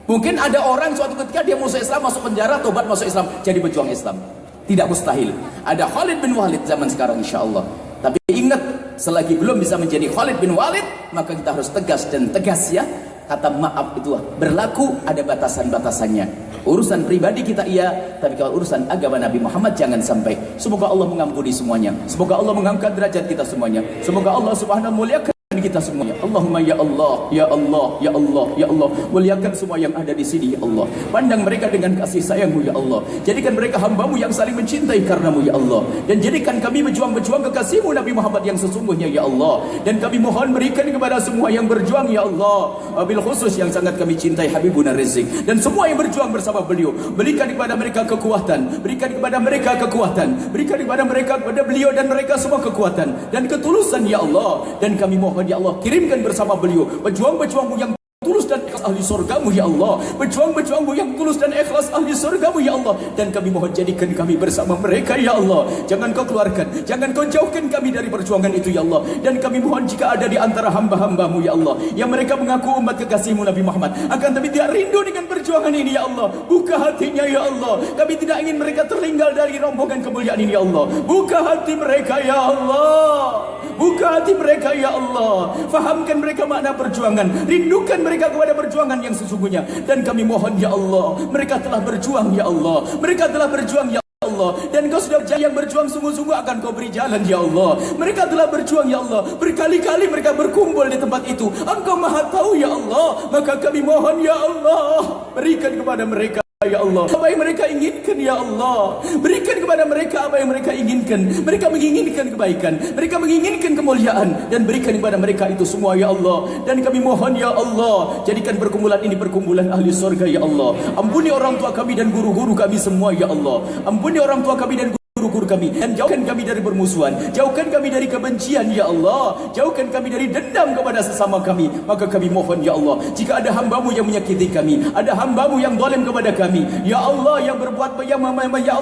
Mungkin ada orang suatu ketika dia musuh Islam, masuk penjara, tobat masuk Islam, jadi berjuang Islam. Tidak mustahil. Ada Khalid bin Walid zaman sekarang insya Allah. Tapi ingat, selagi belum bisa menjadi Khalid bin Walid, maka kita harus tegas dan tegas ya. Kata maaf itu berlaku, ada batasan-batasannya. Urusan pribadi kita iya, tapi kalau urusan agama Nabi Muhammad jangan sampai. Semoga Allah mengampuni semuanya. Semoga Allah mengangkat derajat kita semuanya. Semoga Allah Subhanahu wa taala muliakan kita semuanya. Allahumma ya Allah, ya Allah, ya Allah, ya Allah, muliakan semua yang ada di sini ya Allah. Pandang mereka dengan kasih sayang-Mu ya Allah. Jadikan mereka hamba-Mu yang saling mencintai karena-Mu ya Allah. Dan jadikan kami berjuang kekasih-Mu Nabi Muhammad yang sesungguhnya ya Allah. Dan kami mohon berikan kepada semua yang berjuang ya Allah, bil khusus yang sangat kami cintai Habibuna Rizik dan semua yang berjuang bersama beliau. Berikan kepada mereka kekuatan, berikan kepada mereka kekuatan, berikan kepada mereka, kepada beliau dan mereka semua kekuatan dan ketulusan ya Allah. Dan kami mohon ya Allah, kirimkan bersama beliau pejuang-pejuang-Mu yang tulus dan ikhlas ahli surga-Mu ya Allah. Pejuang-pejuang-Mu yang tulus dan ikhlas ahli surga-Mu ya Allah. Dan kami mohon jadikan kami bersama mereka ya Allah. Jangan Kau keluarkan, jangan Kau jauhkan kami dari perjuangan itu ya Allah. Dan kami mohon jika ada di antara hamba-hamba-Mu ya Allah yang mereka mengaku umat kekasih-Mu Nabi Muhammad, akan tapi tidak rindu dengan perjuangan ini ya Allah, buka hatinya ya Allah. Kami tidak ingin mereka tertinggal dari rombongan kemuliaan ini ya Allah. Buka hati mereka ya Allah. Buka hati mereka ya Allah. Fahamkan mereka makna perjuangan. Rindukan mereka kepada perjuangan yang sesungguhnya. Dan kami mohon ya Allah, mereka telah berjuang ya Allah. Mereka telah berjuang ya Allah. Dan Kau sudah yang berjuang sungguh-sungguh akan Kau beri jalan ya Allah. Mereka telah berjuang ya Allah. Berkali-kali mereka berkumpul di tempat itu. Engkau maha tahu ya Allah. Maka kami mohon ya Allah, berikan kepada mereka Ya Allah, apa yang mereka inginkan ya Allah, berikan kepada mereka apa yang mereka inginkan. Mereka menginginkan kebaikan, mereka menginginkan kemuliaan, dan berikan kepada mereka itu semua ya Allah. Dan kami mohon ya Allah, jadikan perkumpulan ini perkumpulan ahli surga ya Allah. Ampuni orang tua kami dan guru-guru kami semua ya Allah. Ampuni orang tua kami dan guru-guru kami, dan jauhkan kami dari permusuhan, jauhkan kami dari kebencian ya Allah, jauhkan kami dari dendam kepada sesama kami. Maka kami mohon ya Allah, jika ada hamba-Mu yang menyakiti kami, ada hamba-Mu yang zalim kepada kami ya Allah, yang berbuat ya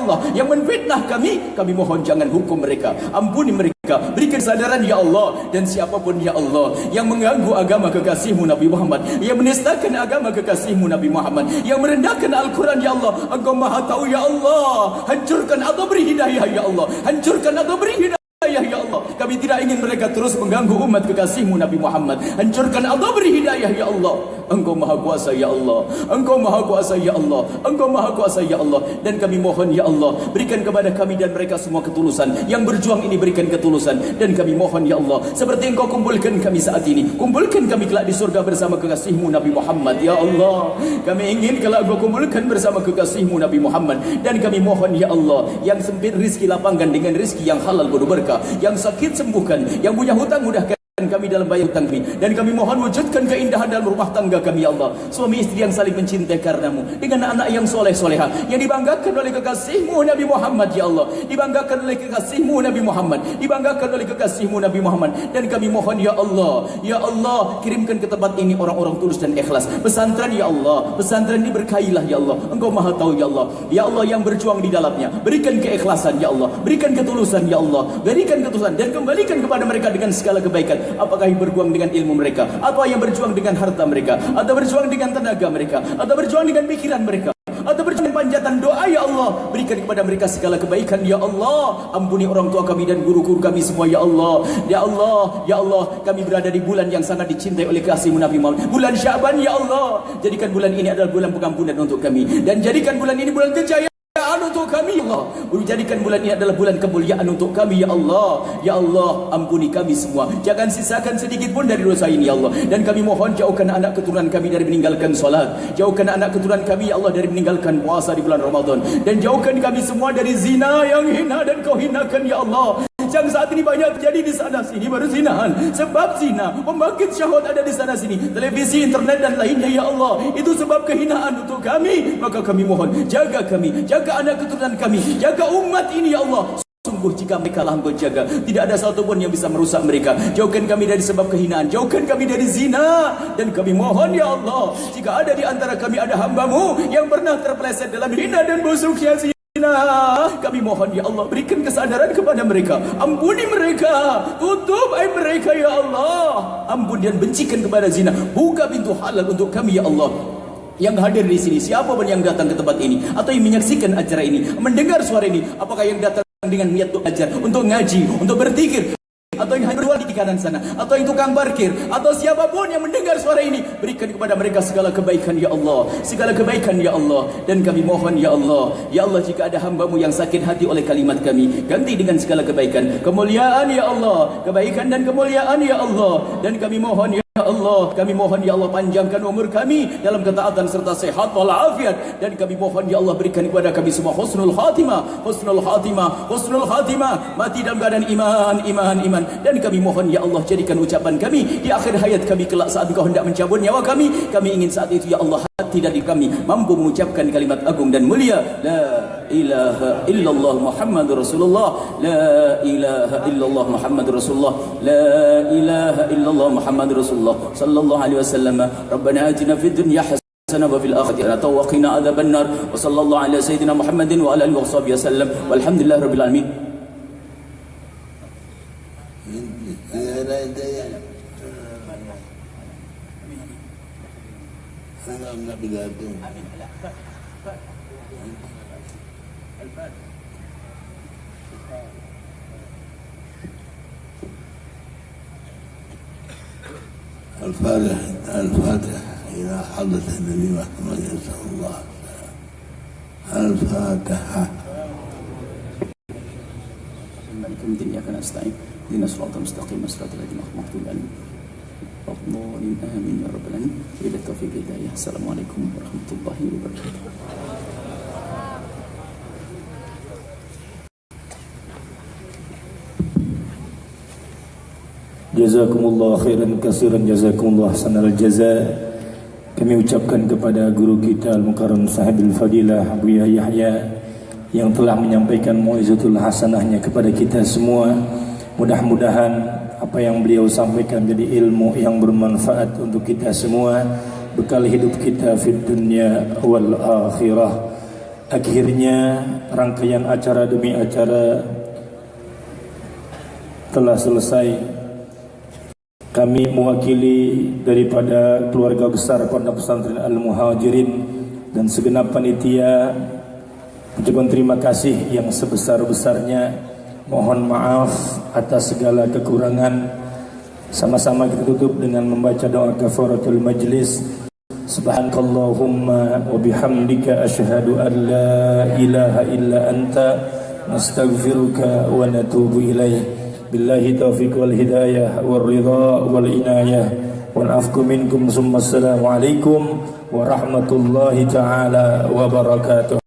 Allah, yang menfitnah kami mohon jangan hukum mereka, ampuni mereka, berikan kesadaran ya Allah. Dan siapapun ya Allah yang mengganggu agama kekasih-Mu Nabi Muhammad, yang menistakan agama kekasih-Mu Nabi Muhammad, yang merendahkan Al-Quran ya Allah, Engkau Maha tahu ya Allah. Hancurkan atau beri hidayah ya Allah, hancurkan atau beri hidayah ya Allah. Kami tidak ingin mereka terus mengganggu umat kekasih-Mu Nabi Muhammad. Hancurkan atau beri hidayah ya Allah. Engkau Maha Kuasa ya Allah, Engkau Maha Kuasa ya Allah, Engkau Maha Kuasa ya Allah. Dan kami mohon ya Allah, berikan kepada kami dan mereka semua ketulusan. Yang berjuang ini berikan ketulusan. Dan kami mohon ya Allah, seperti Engkau kumpulkan kami saat ini, kumpulkan kami kelak di surga bersama kekasih-Mu Nabi Muhammad ya Allah. Kami ingin kelak Engkau kumpulkan bersama kekasih-Mu Nabi Muhammad. Dan kami mohon ya Allah, yang sempit rizki lapangkan dengan rizki yang halal penuh berkah, yang sakit sembuhkan, yang punya hutang mudahkan kami dalam bayar hutang kami. Dan kami mohon wujudkan keindahan dalam rumah tangga kami ya Allah. Suami istri yang saling mencintai karenamu, dengan anak yang soleh soleha, yang dibanggakan oleh kekasih-Mu Nabi Muhammad ya Allah, dibanggakan oleh kekasih-Mu Nabi Muhammad, dibanggakan oleh kekasih-Mu Nabi Muhammad. Dan kami mohon ya Allah, ya Allah, kirimkan ke tempat ini orang-orang tulus dan ikhlas. Pesantren ya Allah, pesantren ini berkailah ya Allah. Engkau Maha tahu ya Allah, ya Allah, yang berjuang di dalamnya, berikan keikhlasan ya Allah, berikan ketulusan ya Allah, berikan ketulusan, dan kembalikan kepada mereka dengan segala kebaikan. Apakah yang berjuang dengan ilmu mereka, atau yang berjuang dengan harta mereka, atau berjuang dengan tenaga mereka, atau berjuang dengan pikiran mereka, atau berjuang dengan panjatan doa ya Allah, berikan kepada mereka segala kebaikan ya Allah. Ampuni orang tua kami dan guru-guru kami semua ya Allah. Ya Allah, ya Allah, kami berada di bulan yang sangat dicintai oleh kasih-Mu Nabi Muhammad, bulan Syaban ya Allah. Jadikan bulan ini adalah bulan pengampunan untuk kami, dan jadikan bulan ini bulan kejayaan untuk kami ya Allah. Jadikan bulan ini adalah bulan kemuliaan untuk kami ya Allah. Ya Allah, ampuni kami semua, jangan sisakan sedikit pun dari dosa ini ya Allah. Dan kami mohon jauhkan anak keturunan kami dari meninggalkan salat, jauhkan anak keturunan kami ya Allah dari meninggalkan puasa di bulan Ramadan, dan jauhkan kami semua dari zina yang hina dan Kau hinakan ya Allah. Yang saat ini banyak terjadi di sana sini, berzinahan. Sebab zina membangkit syahwat ada di sana sini, televisi, internet dan lainnya ya Allah. Itu sebab kehinaan untuk kami. Maka kami mohon, jaga kami, jaga anak keturunan kami, jaga umat ini ya Allah. Sungguh jika mereka lah Engkau jaga, tidak ada satu pun yang bisa merusak mereka. Jauhkan kami dari sebab kehinaan, jauhkan kami dari zina. Dan kami mohon ya Allah, jika ada di antara kami ada hamba-Mu yang pernah terpeleset dalam hina dan busuknya zina, kami mohon ya Allah, berikan kesadaran kepada mereka, ampuni mereka, tutup aib mereka ya Allah. Ampun dan bencikan kepada zina, buka pintu halal untuk kami ya Allah. Yang hadir di sini, siapa pun yang datang ke tempat ini, atau yang menyaksikan acara ini, mendengar suara ini, apakah yang datang dengan niat untuk belajar, untuk ngaji, untuk berzikir, atau yang hanya berwali di kanan sana, atau yang tukang parkir, atau siapapun yang mendengar suara ini, berikan kepada mereka segala kebaikan ya Allah, segala kebaikan ya Allah. Dan kami mohon ya Allah, ya Allah, jika ada hamba-Mu yang sakit hati oleh kalimat kami, ganti dengan segala kebaikan, kemuliaan ya Allah, kebaikan dan kemuliaan ya Allah. Dan kami mohon ya Allah, kami mohon ya Allah, panjangkan umur kami dalam ketaatan serta sehat walafiat. Dan kami mohon ya Allah, berikan kepada kami semua husnul khatimah, husnul khatimah, husnul khatimah, mati dalam keadaan iman. Dan kami mohon ya Allah, jadikan ucapan kami di akhir hayat kami kelak saat Engkau hendak mencabut nyawa kami. Kami ingin saat itu ya Allah, hati dari kami mampu mengucapkan kalimat agung dan mulia, la ilaha illallah Muhammadur Rasulullah, la ilaha illallah Muhammadur Rasulullah, la ilaha illallah Muhammadur Rasulullah sallallahu alaihi wasallam. Rabbana atina fid dunya hasanah wa fil akhirati hasanah wa qina adzabannar. Wa sallallahu ala sayyidina Muhammadin wa ala alihi washabihi wasallam. Walhamdulillahirabbil alamin. الفاتحة إلى حضرة النبي محمد صلى الله عليه وسلم. الفاتحة. إياك نستعين اهدنا الصراط المستقيم صراط الذين أنعمت عليهم الضالين آمين يا رب العالمين. وبالله التوفيق والهداية. Assalamualaikum warahmatullahi wabarakatuh. Jazakumullah khairan katsiran, jazakumullah sanal jaza. Kami ucapkan kepada guru kita Al-Mukarram Sahibul Fadilah Buya Yahya yang telah menyampaikan mau'izatul hasanahnya kepada kita semua. Mudah-mudahan apa yang beliau sampaikan jadi ilmu yang bermanfaat untuk kita semua, bekal hidup kita fid dunya wal akhirah. Akhirnya rangkaian acara demi acara telah selesai. Kami mewakili daripada keluarga besar Pondok Pesantren Al-Muhajirin dan segenap panitia ucapan terima kasih yang sebesar-besarnya. Mohon maaf atas segala kekurangan. Sama-sama kita tutup dengan membaca doa kafaratul majlis. Subhanakallahumma wa bihamdika asyhadu an la ilaha illa anta nastaghfiruka wa natubu ilaik. Billahi taufiq wal hidayah wal ridha wal inayah wal afku minkum. Assalamualaikum warahmatullahi taala wabarakatuh.